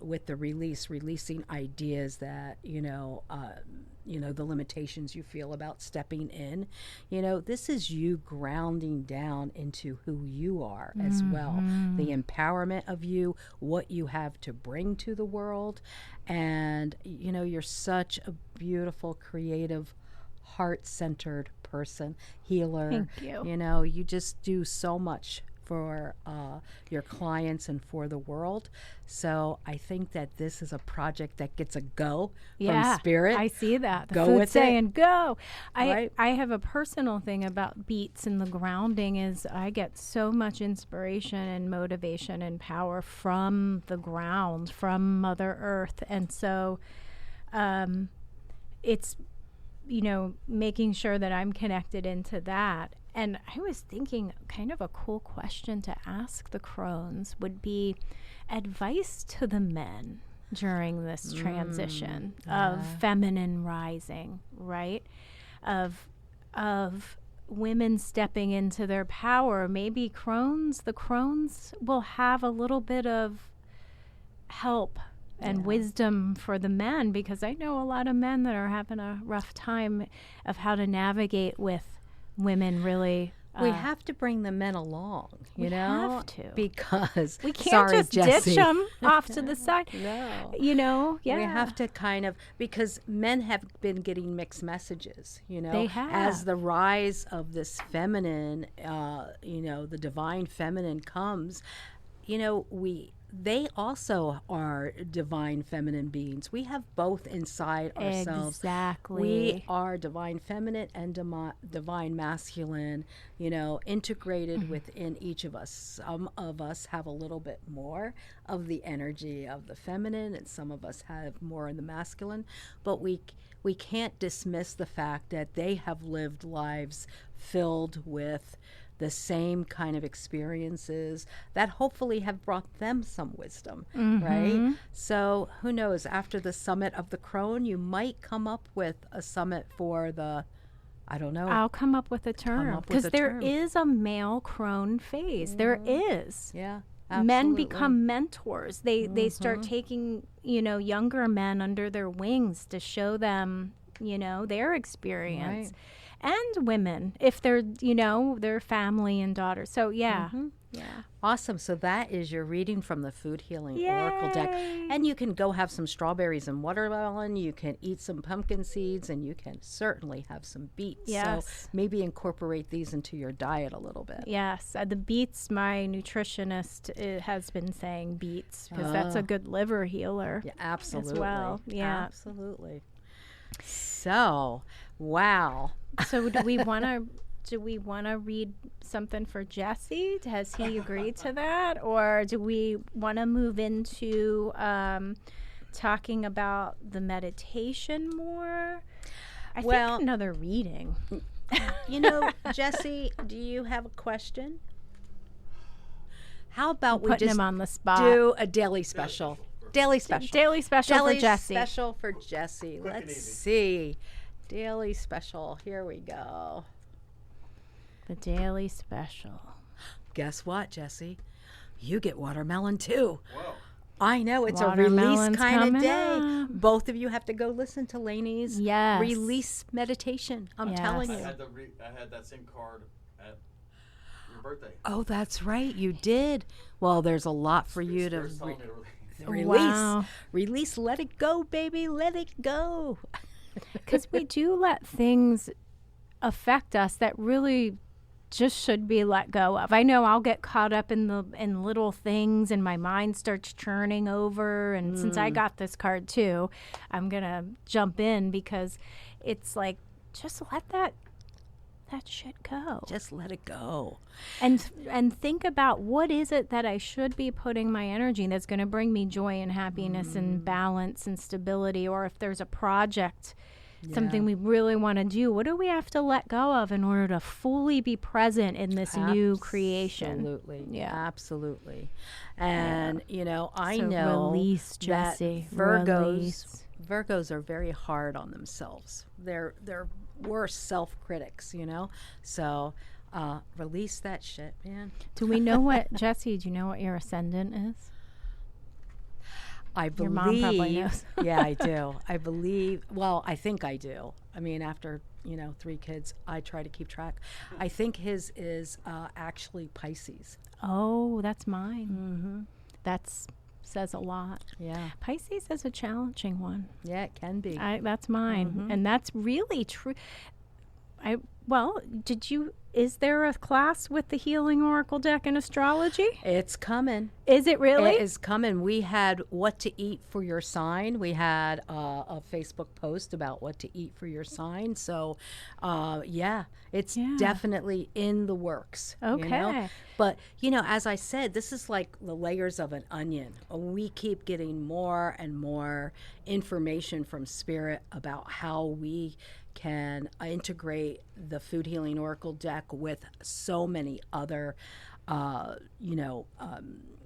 B: with the releasing ideas that, the limitations you feel about stepping in. This is you grounding down into who you are as well. The empowerment of you, what you have to bring to the world. And, you're such a beautiful, creative, heart-centered person, healer.
A: Thank you.
B: You just do so much for your clients and for the world. So I think that this is a project that gets a go from Spirit.
A: I see that. The
B: Go
A: food's
B: with it.
A: saying go.
B: Right.
A: I have a personal thing about beets and the grounding is I get so much inspiration and motivation and power from the ground, from Mother Earth. And so it's, making sure that I'm connected into that. And I was thinking kind of a cool question to ask the crones would be advice to the men during this transition of feminine rising, right? Of women stepping into their power. Maybe the crones will have a little bit of help and wisdom for the men, because I know a lot of men that are having a rough time of how to navigate with women really.
B: We have to bring the men along,
A: we have to.
B: Because
A: we can't
B: sorry,
A: just
B: Jessie.
A: ditch them off to the side.
B: No.
A: Yeah.
B: We have to kind of, because men have been getting mixed messages,
A: They have.
B: as the rise of this feminine, the divine feminine comes, they also are divine feminine beings. We have both inside ourselves.
A: Exactly.
B: We are divine feminine and divine masculine, integrated within each of us. Some of us have a little bit more of the energy of the feminine, and some of us have more in the masculine. But we can't dismiss the fact that they have lived lives filled with the same kind of experiences that hopefully have brought them some wisdom, right? So who knows, after the summit of the crone, you might come up with a summit for the, I don't know.
A: I'll come up with a term, because there is a male crone phase. There is.
B: Yeah.
A: Men
B: Absolutely.
A: become mentors. They start taking, younger men under their wings to show them, their experience.
B: Right.
A: And women, if they're, their family and daughters. So, yeah.
B: Awesome. So that is your reading from the Food Healing Oracle deck. And you can go have some strawberries and watermelon. You can eat some pumpkin seeds, and you can certainly have some beets.
A: Yes.
B: So maybe incorporate these into your diet a little bit.
A: Yes. The beets, my nutritionist has been saying beets, because that's a good liver healer.
B: Yeah, absolutely.
A: As well. Yeah.
B: Absolutely. So, wow.
A: So do we want to read something for Jesse? Has he agreed to that, or do we want to move into talking about the meditation more? I think another reading.
B: You know, Jesse, do you have a question? How about we
A: Putting
B: just
A: him on the spot.
B: do a daily special? Daily special.
A: Daily special
B: Daily
A: for Jesse.
B: special for Jesse. Let's see. Daily special. Here we go.
A: The daily special.
B: Guess what, Jesse? You get watermelon too.
H: Whoa.
B: I know it's a release
A: Watermelon's
B: kind of
A: coming
B: day.
A: up.
B: Both of you have to go listen to Lainey's
A: Yes.
B: release meditation. I'm
A: Yes.
B: telling
D: I
B: you.
D: had that same card at your birthday.
B: Oh, that's right. You did. Well, there's a lot for you to release.
A: Wow.
B: Release. Let it go, baby. Let it go.
A: Because we do let things affect us that really just should be let go of. I know I'll get caught up in little things and my mind starts churning over. And since I got this card too, I'm going to jump in because it's like, just let that shit go.
B: Just let it go.
A: And think about what is it that I should be putting my energy in that's going to bring me joy and happiness and balance and stability. Or if there's a project, something we really want to do, what do we have to let go of in order to fully be present in this new creation?
B: Absolutely.
A: Yeah.
B: Absolutely. And, you know, I
A: So
B: know
A: release,
B: that
A: Jesse.
B: Virgos
A: Release.
B: are very hard on themselves. They're worse self-critics, you know? So release that shit, man.
A: Do we know what, Jesse, do you know what your ascendant is?
B: I believe.
A: Your mom probably knows.
B: Yeah, I do. I believe. Well, I think I do. I mean, after 3 kids, I try to keep track. I think his is actually Pisces.
A: Oh, that's mine. Mm-hmm. That says a lot.
B: Yeah.
A: Pisces is a challenging one.
B: Yeah, it can be.
A: That's mine. And that's really true. Is there a class with the Healing Oracle deck and astrology?
B: It's coming.
A: Is it really?
B: It is coming. We had what to eat for your sign. We had a Facebook post about what to eat for your sign. So, it's definitely in the works.
A: Okay.
B: You know? But, as I said, this is like the layers of an onion. We keep getting more and more information from Spirit about how we can integrate the Food Healing Oracle deck with so many other,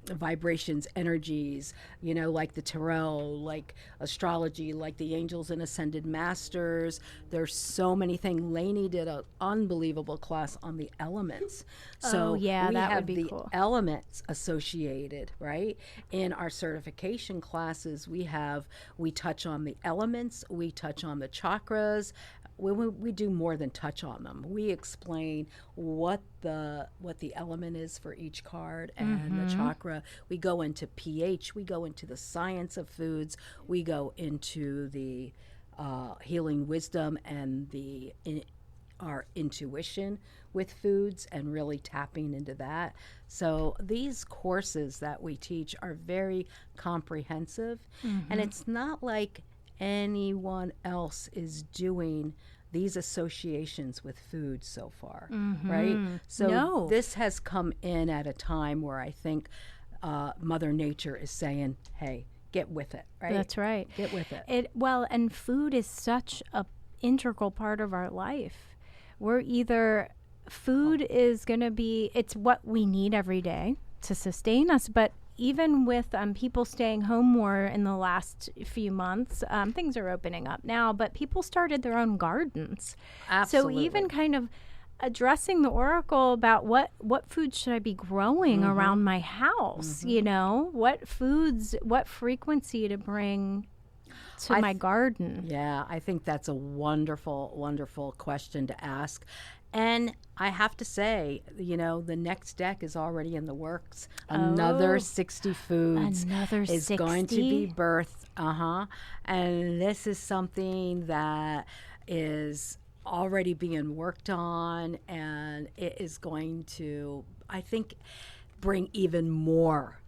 B: vibrations, energies, like the tarot, like astrology, like the angels and ascended masters. There's so many things. Lainey did an unbelievable class on the elements. So we
A: that
B: have
A: would be
B: the
A: cool.
B: elements associated, right? In our certification classes, we touch on the elements, we touch on the chakras. We do more than touch on them. We explain what the element is for each card and the chakra. We go into pH. We go into the science of foods. We go into the healing wisdom and our intuition with foods and really tapping into that. So these courses that we teach are very comprehensive, and it's not like anyone else is doing these associations with food so far, right? So this has come in at a time where I think Mother Nature is saying, hey, get with it, right?
A: That's right.
B: Get with it.
A: And food is such a integral part of our life. Food is going to be, it's what we need every day to sustain us, but even with people staying home more in the last few months, things are opening up now, but people started their own gardens.
B: Absolutely.
A: So even kind of addressing the oracle about what foods should I be growing around my house, what foods, what frequency to bring to my garden.
B: Yeah, I think that's a wonderful, wonderful question to ask. And I have to say, the next deck is already in the works. Another 60 foods is going to be birthed. And this is something that is already being worked on, and it is going to, I think, bring even more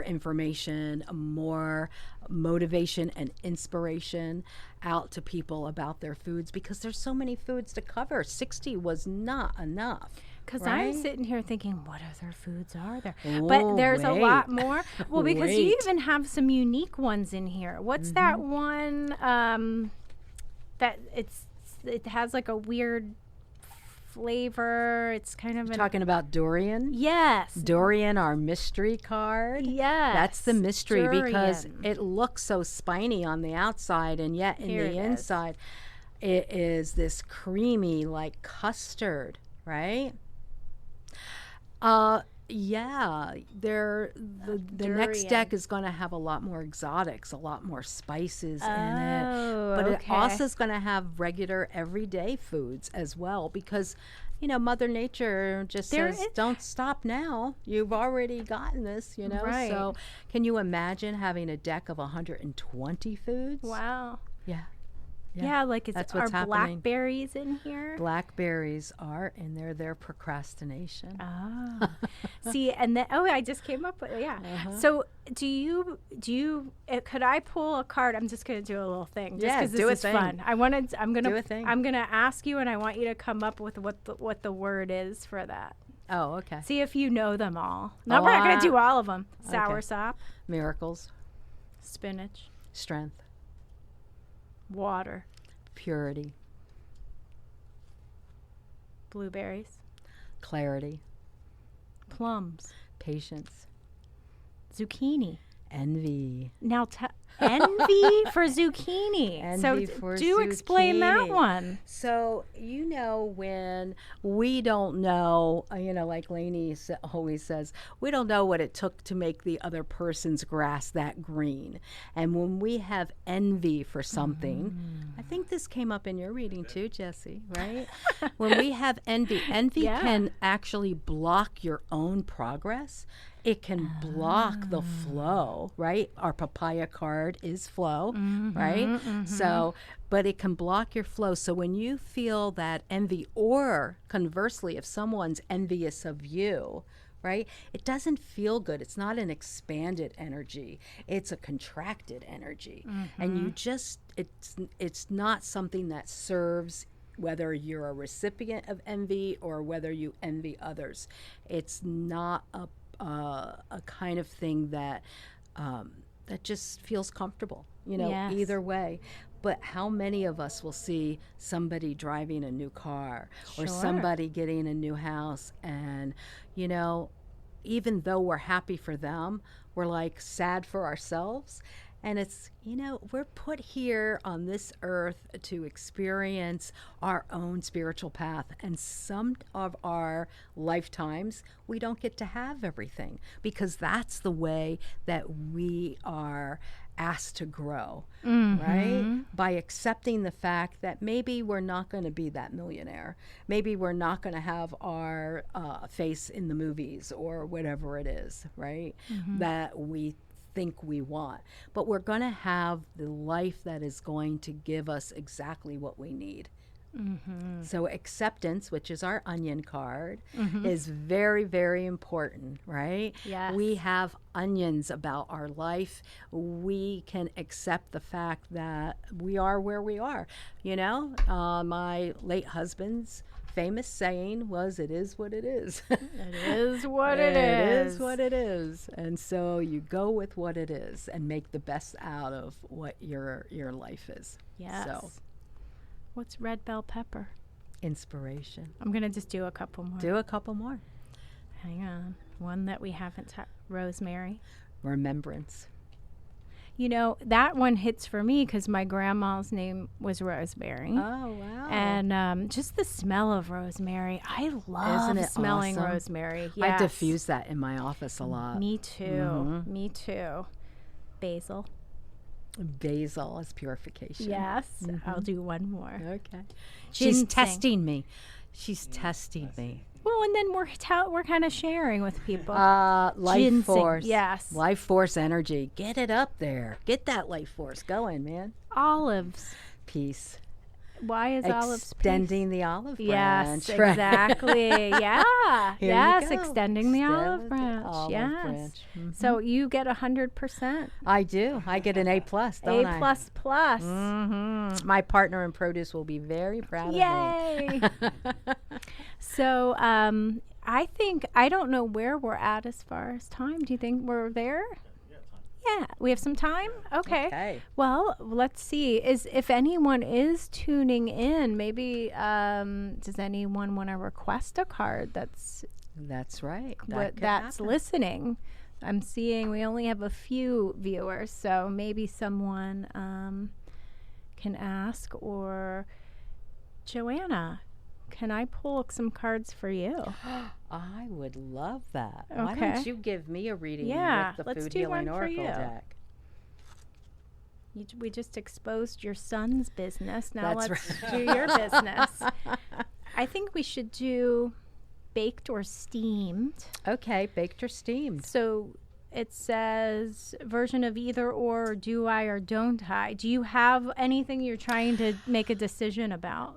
B: information, more motivation and inspiration out to people about their foods, because there's so many foods to cover. 60 was not enough.
A: Because
B: right?
A: I'm sitting here thinking, what other foods are there? But there's a lot more. Well, because you even have some unique ones in here. What's that one that it has like a weird flavor. It's kind of
B: Talking about durian.
A: yes,
B: Durian, our mystery card.
A: yes.
B: That's the mystery because
A: Durian.
B: it looks so spiny on the outside, and yet in
A: Here
B: the
A: it is.
B: inside, it is this creamy, like custard, right? Yeah, the next
A: Durian.
B: deck is going to have a lot more exotics, a lot more spices in it.
A: Oh,
B: But
A: okay.
B: it also is going to have regular everyday foods as well because, Mother Nature just
A: There
B: says,
A: is-
B: don't stop now. You've already gotten this,
A: Right.
B: So can you imagine having a deck of 120 foods?
A: Wow.
B: Yeah.
A: Yeah, like
B: That's
A: are
B: what's happening.
A: blackberries in here?
B: Blackberries are in there. They're procrastination.
A: Oh, see, and then I just came up with
B: Uh-huh.
A: So, do you? Could I pull a card? I'm just gonna do a little thing, just
B: Yeah,
A: because
B: do a
A: this is
B: thing.
A: fun. I'm gonna
B: Do a thing.
A: I'm gonna ask you, and I want you to come up with what the word is for that.
B: Oh, okay.
A: See if you know them all. No, we're not gonna do all of them. Sour
B: Okay.
A: sop,
B: Miracles,
A: spinach,
B: strength,
A: water,
B: purity,
A: blueberries,
B: clarity,
A: plums,
B: patience,
A: zucchini.
B: envy.
A: Now, envy for zucchini. So
B: Envy for
A: do explain that
B: zucchini.
A: one.
B: So, when we don't know, like Lainey always says, we don't know what it took to make the other person's grass that green. And when we have envy for something, I think this came up in your reading too, Jessie, right? When we have envy
A: Yeah.
B: can actually block your own progress. It can block the flow, right? Our papaya card is flow, right? So, but it can block your flow. So when you feel that envy, or conversely, if someone's envious of you, right? It doesn't feel good. It's not an expanded energy. It's a contracted energy. And you just, it's not something that serves whether you're a recipient of envy or whether you envy others. It's not a kind of thing that that just feels comfortable,
A: Yes.
B: either way. But how many of us will see somebody driving a new car or
A: Sure.
B: somebody getting a new house, and even though we're happy for them, we're like sad for ourselves. And it's, we're put here on this earth to experience our own spiritual path. And some of our lifetimes, we don't get to have everything because that's the way that we are asked to grow, right? By accepting the fact that maybe we're not going to be that millionaire. Maybe we're not going to have our face in the movies or whatever it is, right? That we think we want, but we're going to have the life that is going to give us exactly what we need. So acceptance, which is our onion card, is very, very important, right?
A: Yes.
B: We have onions about our life. We can accept the fact that we are where we are. My late husband's famous saying was, "It is what it is."
A: It is what it
B: It
A: is.
B: is what it is. And so you go with what it is and make the best out of what your life is.
A: Yes.
B: So
A: What's red bell pepper?
B: inspiration.
A: I'm going to just do a couple more.
B: Do a couple more.
A: Hang on. One that we haven't rosemary.
B: Remembrance.
A: That one hits for me because my grandma's name was Rosemary.
B: Oh, wow.
A: And just the smell of rosemary. I love
B: Isn't it
A: smelling
B: awesome?
A: rosemary.
B: I
A: Yes.
B: diffuse that in my office a lot.
A: Me too. Me too. Basil.
B: Basil is purification.
A: Yes. I'll do one more.
B: Okay. She's
A: Ginseng.
B: testing me. She's testing me.
A: Well, and then we're kind of sharing with people.
B: Life
A: Ginseng,
B: force.
A: yes.
B: Life force energy. Get it up there. Get that life force going, man.
A: Olives.
B: Peace.
A: Why is olives
B: Extending the olive
A: Yes,
B: branch. right?
A: exactly. Yeah.
B: Here you
A: Yes,
B: go.
A: extending the
B: Extend
A: olive
B: the
A: branch.
B: olive
A: Yes.
B: branch.
A: So you get 100%.
B: I do. I get an A+, don't I?
A: A++.
B: My partner in produce will be very proud of
A: Yay.
B: me.
A: So I don't know where we're at as far as time. Do you think we're there? Yeah, we have some time. Okay.
B: Okay.
A: Well, let's see. If anyone is tuning in, maybe does anyone want to request a card that's
B: right.
A: that's listening? I'm seeing we only have a few viewers, so maybe someone can ask. Or Joanna, can I pull some cards for you?
B: I would love that. Why
A: Okay.
B: don't you give me a reading
A: Yeah,
B: with the
A: let's
B: Food
A: do
B: Healing
A: one for
B: Oracle
A: you.
B: deck?
A: We just exposed your son's business. Now
B: That's
A: let's do your business. I think we should do baked or steamed.
B: Okay, baked or steamed.
A: So it says version of either or, do I or don't I? Do you have anything you're trying to make a decision about?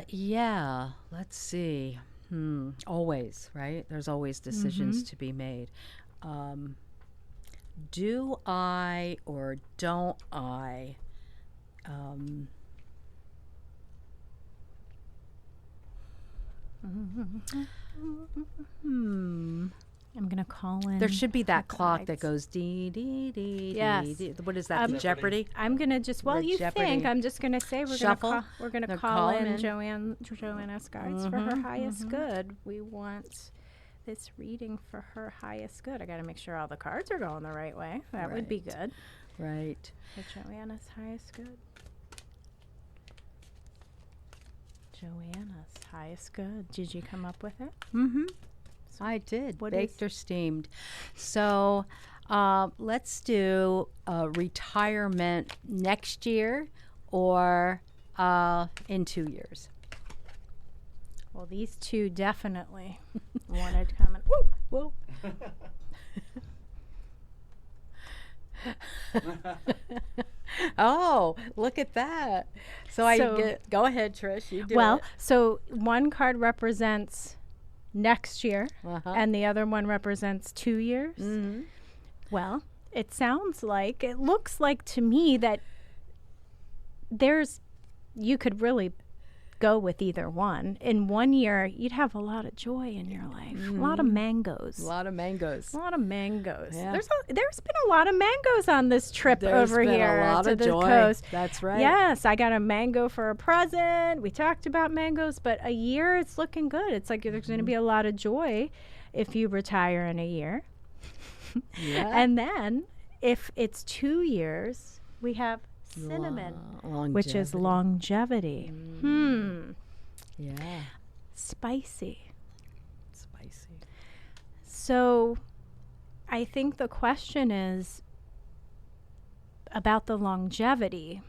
B: Yeah. Let's see. Always, right? There's always decisions to be made. Do I or don't I?
A: I'm going to call in.
B: There should be that
A: the
B: clock that
A: guides.
B: goes dee dee dee
A: Yes.
B: dee. What is that? The Jeopardy?
A: I'm gonna just
B: The
A: you
B: Jeopardy.
A: think I'm just gonna say
B: Shuffle?
A: we're gonna
B: They're
A: call
B: calling
A: in
B: in.
A: Joanna's guides for her highest good. We want this reading for her highest good. I got to make sure all the cards are going the right way. That would be
B: Right.
A: good
B: Right.
A: for Joanna's highest good. Joanna's highest good. Did you come up with it?
B: Mm-hmm. I did.
A: What
B: Baked
A: is-
B: or steamed. So let's do retirement next year or in 2 years.
A: Well, these two definitely wanted coming. Woo! Whoa.
B: Oh, look at that. So go ahead, Trish. You do
A: Well,
B: it.
A: so one card represents next year,
B: Uh-huh.
A: and the other one represents 2 years.
B: Mhm.
A: Well, it looks like to me that you could really go with either one. In 1 year, you'd have a lot of joy in your life, a lot of mangoes.
B: A lot of mangoes.
A: A lot of mangoes.
B: Yeah.
A: There's been a lot of mangoes on this trip
B: There's
A: over
B: been
A: here
B: a lot
A: to
B: of
A: the
B: joy.
A: coast.
B: That's right.
A: Yes, I got a mango for a present. We talked about mangoes, but a year it's looking good. It's like there's going to be a lot of joy if you retire in a year.
B: Yeah.
A: And then if it's 2 years, we have cinnamon, which is longevity.
B: Yeah.
A: Spicy.
B: Spicy.
A: So I think the question is about the longevity.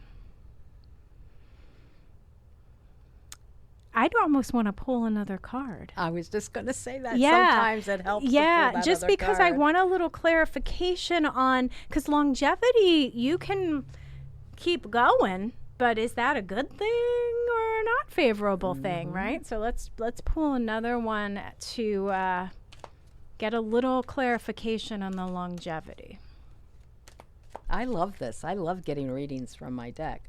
A: I'd almost want to pull another card.
B: I was just going to say that.
A: Yeah.
B: Sometimes it helps.
A: Yeah,
B: to pull that
A: just
B: other
A: because I
B: card.
A: want a little clarification on, because longevity, you can keep going, but is that a good thing or not favorable thing, right? So let's pull another one to get a little clarification on the longevity.
B: I love this. I love getting readings from my deck.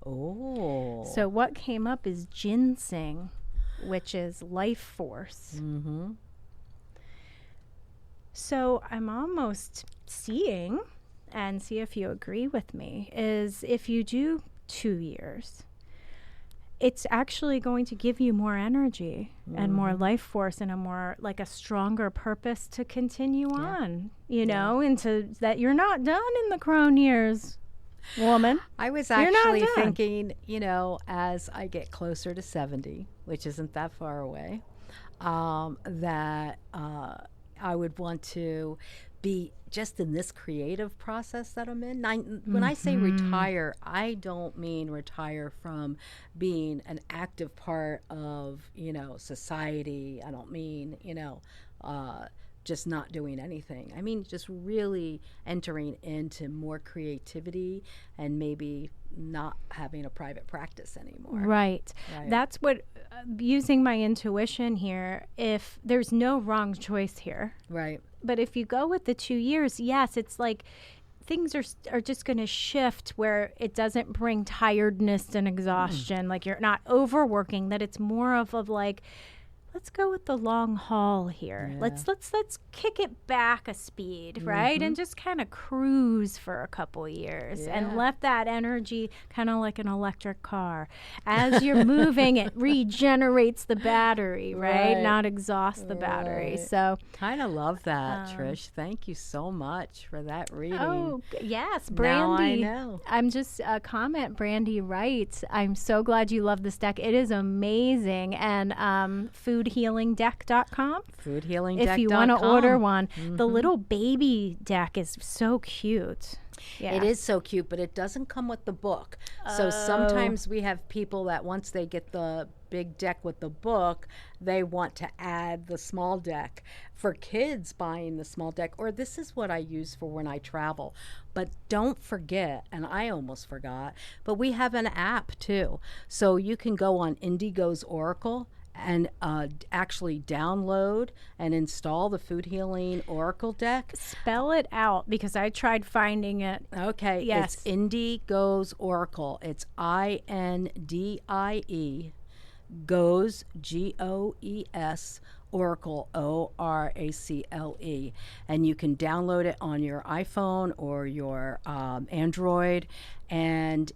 B: Oh.
A: So what came up is ginseng, which is life force.
B: Mm-hmm.
A: So I'm almost seeing, and see if you agree with me, is if you do 2 years, it's actually going to give you more energy and more life force and a stronger purpose to continue on, into that you're not done in the crone years, woman.
B: I was
A: You're not
B: actually
A: done.
B: thinking, as I get closer to 70, which isn't that far away, that I would want to be just in this creative process that I'm in. When I say retire, I don't mean retire from being an active part of, society. I don't mean, just not doing anything. I mean, just really entering into more creativity and maybe not having a private practice anymore.
A: Right. That's what, using my intuition here, if there's no wrong choice here.
B: Right.
A: But if you go with the 2 years, yes, it's like things are just going to shift where it doesn't bring tiredness and exhaustion. Like you're not overworking, that it's more of like let's go with the long haul here.
B: Yeah.
A: Let's kick it back a speed, right? And just kind of cruise for a couple years and
B: Yeah.
A: let that energy, kind of like an electric car, as you're moving, it regenerates the battery, right?
B: Right.
A: Not exhaust the battery.
B: Right.
A: So,
B: Kind of love that, Trish. Thank you so much for that reading.
A: Yes,
B: Now
A: Brandy.
B: I know.
A: I'm just a comment. Brandy writes, I'm so glad you love this deck. It is amazing. And foodhealingdeck.com.
B: Foodhealingdeck.com.
A: If you want to order one, the little baby deck is so cute. Yeah.
B: It is so cute, but it doesn't come with the book. So sometimes we have people that once they get the big deck with the book, they want to add the small deck. For kids buying the small deck, or this is what I use for when I travel. But don't forget, and I almost forgot, but we have an app too. So you can go on Indigo's Oracle and actually download and install the Food Healing Oracle deck.
A: Spell it out because I tried finding it.
B: Okay,
A: Yes.
B: it's Indigo's Oracle. It's INDIE, goes, GOES, Oracle, ORACLE. And you can download it on your iPhone or your Android. And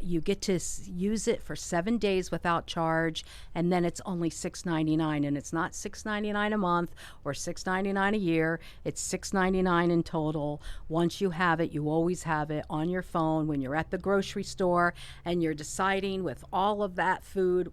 B: you get to use it for 7 days without charge. And then it's only $6.99. And it's not $6.99 a month or $6.99 a year. It's $6.99 in total. Once you have it, you always have it on your phone when you're at the grocery store and you're deciding with all of that food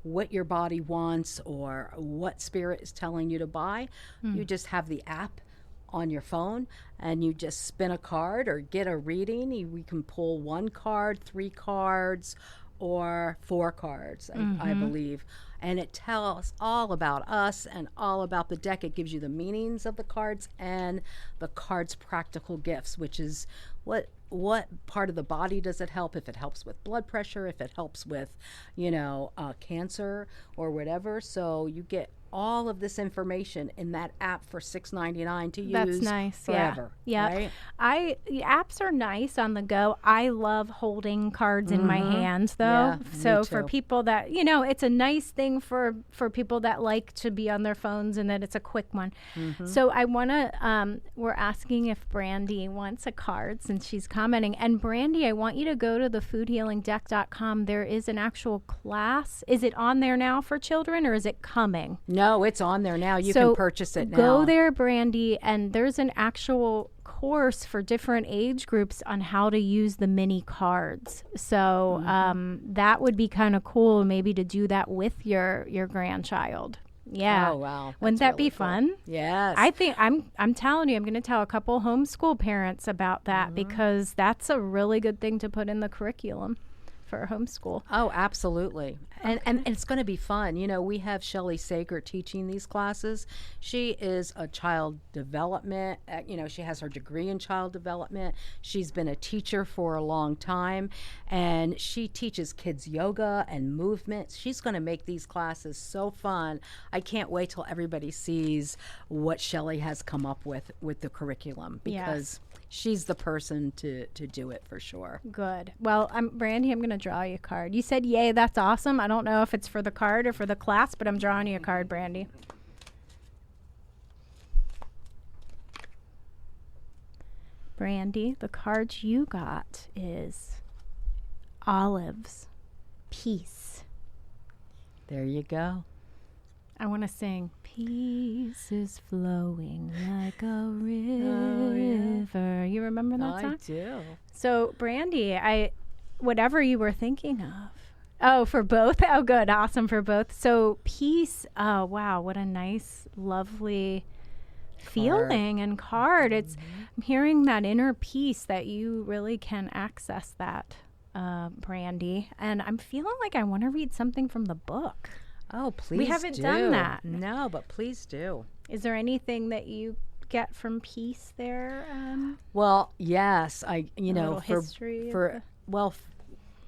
B: what your body wants or what spirit is telling you to buy. You just have the app on your phone and you just spin a card or get a reading. We can pull 1 card, 3 cards, or 4 cards, I believe. And it tells all about us and all about the deck. It gives you the meanings of the cards and the cards' practical gifts, which is what part of the body does it help, if it helps with blood pressure, if it helps with, cancer or whatever. So you get all of this information in that app for $6.99 to use.
A: That's nice.
B: Forever.
A: Yeah.
B: Right?
A: Apps are nice on the go. I love holding cards in my hands though.
B: Yeah,
A: So
B: me
A: for
B: too.
A: people that, it's a nice thing for people that like to be on their phones and that it's a quick one. So I want to, we're asking if Brandy wants a card since she's commenting. And Brandy, I want you to go to the foodhealingdeck.com. There is an actual class. Is it on there now for children or is it coming?
B: No, it's on there now. You
A: So
B: can purchase it now.
A: Go there, Brandy, and there's an actual course for different age groups on how to use the mini cards. So that would be kind of cool, maybe to do that with your grandchild. Yeah.
B: Oh, wow.
A: Wouldn't
B: That's
A: that be
B: really cool.
A: fun?
B: Yes.
A: I think I'm telling you, I'm going to tell a couple homeschool parents about that because that's a really good thing to put in the curriculum for homeschool.
B: Oh, absolutely. And it's going to be fun. We have Shelley Sager teaching these classes. She is a child development, she has her degree in child development. She's been a teacher for a long time, and she teaches kids yoga and movement. She's going to make these classes so fun. I can't wait till everybody sees what Shelley has come up with the curriculum because she's the person to do it for sure.
A: Good. Well, Brandy, I'm going to draw you a card. You said, yay, that's awesome. I don't know if it's for the card or for the class, but I'm drawing you a card, Brandy. Brandy, the card you got is olives, peace.
B: There you go.
A: I want to sing, peace is flowing like a river. You remember that song?
B: I do.
A: So, Brandy, whatever you were thinking of. Oh, for both? Oh, good. Awesome for both. So, peace. Oh, wow. What a nice, lovely feeling and card. I'm hearing that inner peace that you really can access that, Brandy. And I'm feeling like I want to read something from the book.
B: Oh, please
A: haven't
B: do.
A: done that.
B: No, but please do.
A: Is there anything that you get from peace there?
B: Well, yes,
A: little history of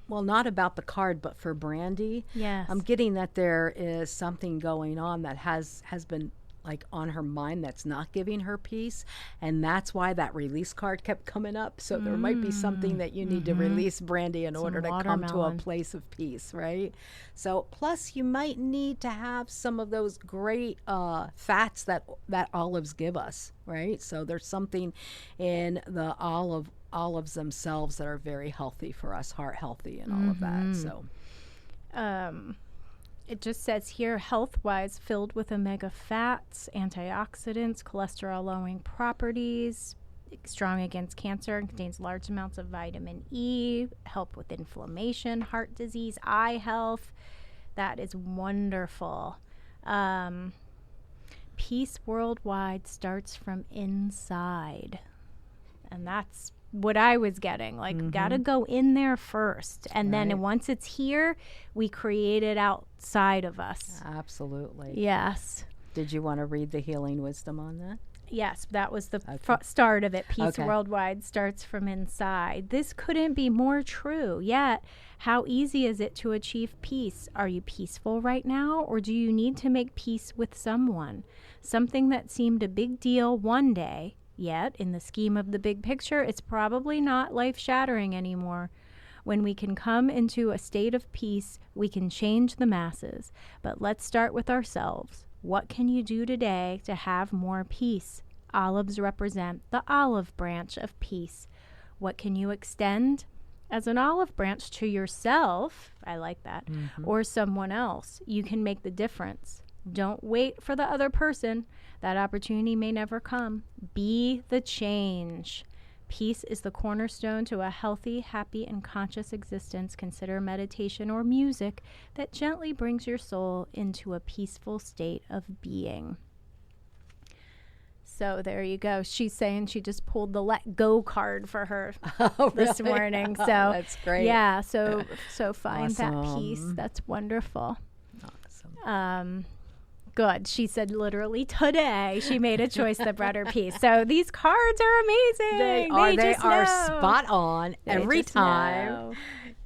B: well, not about the card, but for Brandy.
A: Yes.
B: I'm getting that there is something going on that has been like on her mind that's not giving her peace, and that's why that release card kept coming up. So there might be something that you need to release, Brandy, in order to come to a
A: watermelon.
B: place of peace, right? So plus you might need to have some of those great fats that olives give us, right? So there's something in the olives themselves that are very healthy for us, heart healthy and all of that. So
A: It just says here, health-wise, filled with omega fats, antioxidants, cholesterol-lowering properties, strong against cancer, and contains large amounts of vitamin E, help with inflammation, heart disease, eye health. That is wonderful. Peace worldwide starts from inside. And that's what I was getting. Like, gotta go in there first. And then once it's here, we create it outside of us.
B: absolutely.
A: Yes.
B: Did you want to read the healing wisdom on that?
A: Yes, that was the start of it. Peace
B: Okay.
A: worldwide starts from inside. This couldn't be more true. Yet, how easy is it to achieve peace? Are you peaceful right now, or do you need to make peace with someone? Something that seemed a big deal one day, yet in the scheme of the big picture, it's probably not life-shattering anymore. When we can come into a state of peace, we can change the masses. But let's start with ourselves. What can you do today to have more peace? Olives represent the olive branch of peace. What can you extend as an olive branch to yourself? I like that. Or someone else. You can make the difference. Don't wait for the other person. That opportunity may never come. Be the change. Peace is the cornerstone to a healthy, happy, and conscious existence. Consider meditation or music that gently brings your soul into a peaceful state of being. So there you go. She's saying she just pulled the let go card for her this morning. So
B: That's great.
A: Yeah, so find that peace.
B: Awesome.
A: That's wonderful.
B: Awesome.
A: Good. She said literally today she made a choice that brought her peace. So these cards are amazing.
B: They
A: just
B: are
A: know.
B: spot on
A: They
B: every
A: just
B: time.
A: know.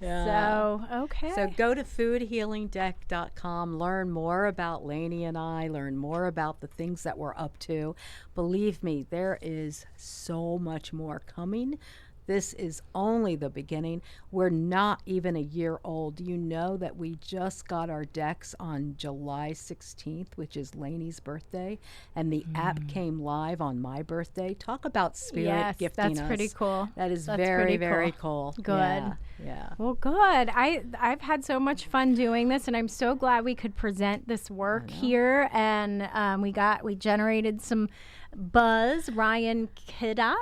B: Yeah.
A: So, okay.
B: So go to foodhealingdeck.com, learn more about Lainey and I, learn more about the things that we're up to. Believe me, there is so much more coming. This is only the beginning. We're not even a year old. Do you know that we just got our decks on July 16th, which is Lainey's birthday, and the app came live on my birthday? Talk about spirit
A: Yes,
B: gifting
A: that's
B: us.
A: pretty cool.
B: That is
A: That's
B: very,
A: pretty
B: very
A: cool.
B: cool.
A: Good.
B: Yeah.
A: Well, good. I've had so much fun doing this, and I'm so glad we could present this work here. And we generated some buzz. Ryan Kida.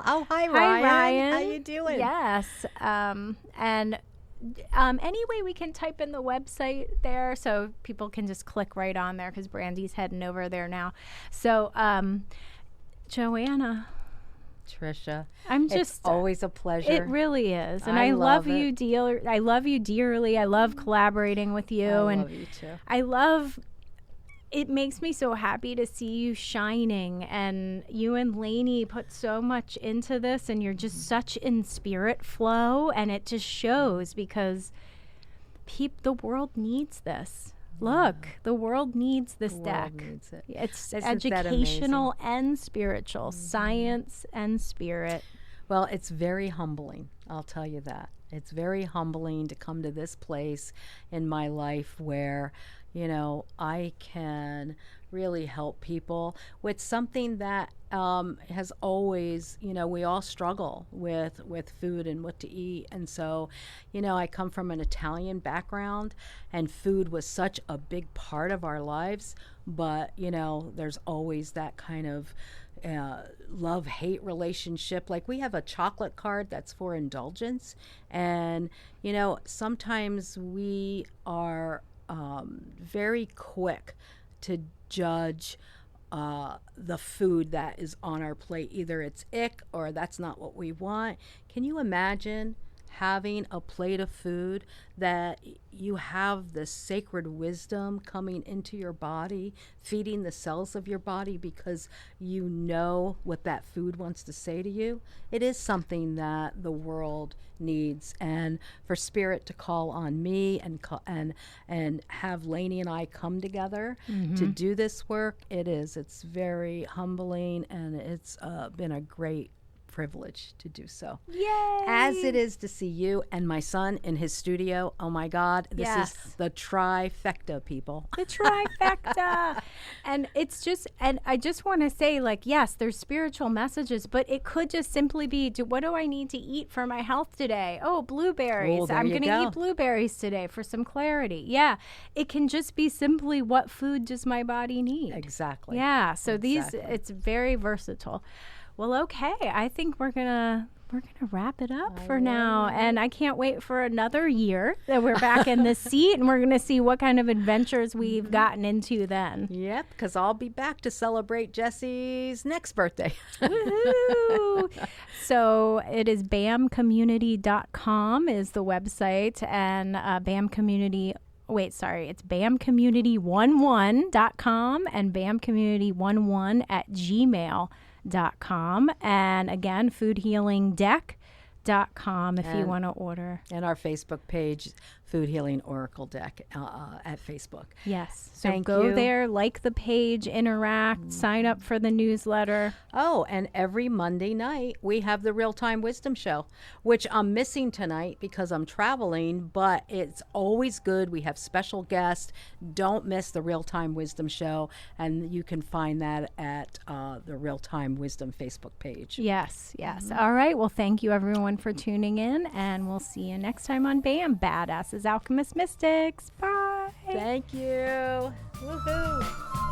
B: Oh, hi, Ryan. How you doing?
A: Yes. Anyway, we can type in the website there so people can just click right on there because Brandy's heading over there now. So, Joanna,
B: Trisha,
A: I'm
B: it's
A: just
B: always a pleasure.
A: It really is, and
B: I
A: I love
B: love
A: you,
B: it.
A: I love you dearly. I love collaborating with you,
B: I
A: and
B: love you too.
A: I love. It makes me so happy to see you shining, and you and Lainey put so much into this, and you're just such in spirit flow, and it just shows because the world needs this. Look, the world needs this deck.
B: World needs it.
A: It's
B: Isn't that
A: educational and spiritual, science and spirit.
B: Well, it's very humbling. I'll tell you that. It's very humbling to come to this place in my life where, you know, I can really help people with something that has always, you know, we all struggle with food and what to eat. And so, you know, I come from an Italian background, and food was such a big part of our lives. But, you know, there's always that kind of love-hate relationship. Like, we have a chocolate card that's for indulgence, and you know, sometimes we are very quick to judge the food that is on our plate. Either it's ick or that's not what we want. Can you imagine having a plate of food, that you have the sacred wisdom coming into your body, feeding the cells of your body because you know what that food wants to say to you. It is something that the world needs, and for Spirit to call on me and have Lainey and I come together to do this work, it's very humbling, and it's been a great privilege to do so.
A: Yay!
B: As it is to see you and my son in his studio. Oh my God, this is the trifecta, people.
A: The trifecta. And it's just, and I just want to say, like, yes, there's spiritual messages, but it could just simply be, what do I need to eat for my health today? Oh, blueberries.
B: Oh, there
A: I'm
B: you
A: going to
B: go.
A: eat blueberries today for some clarity. Yeah. It can just be simply, what food does my body need?
B: Exactly.
A: Yeah. So
B: Exactly.
A: it's very versatile. Well, okay. I think we're gonna wrap it up for now, and I can't wait for another year that we're back in this seat, and we're gonna see what kind of adventures we've gotten into then.
B: Yep, because I'll be back to celebrate Jesse's next birthday.
A: Woohoo! So it is bamcommunity.com is the website, and BAM Community. It's bamcommunity11.com and bamcommunity11@gmail.com, and again, foodhealingdeck.com if you want to order.
B: And our Facebook page, Food Healing Oracle Deck at Facebook.
A: Yes. So
B: Thank
A: go
B: you.
A: there, like the page, interact, sign up for the newsletter.
B: Oh, and every Monday night we have the Real Time Wisdom Show, which I'm missing tonight because I'm traveling, but it's always good. We have special guests. Don't miss the Real Time Wisdom Show, and you can find that at the Real Time Wisdom Facebook page.
A: Yes. All right. Well, thank you everyone for tuning in, and we'll see you next time on BAM, Badasses Alchemist Mystics. Bye.
B: Thank you. Woohoo.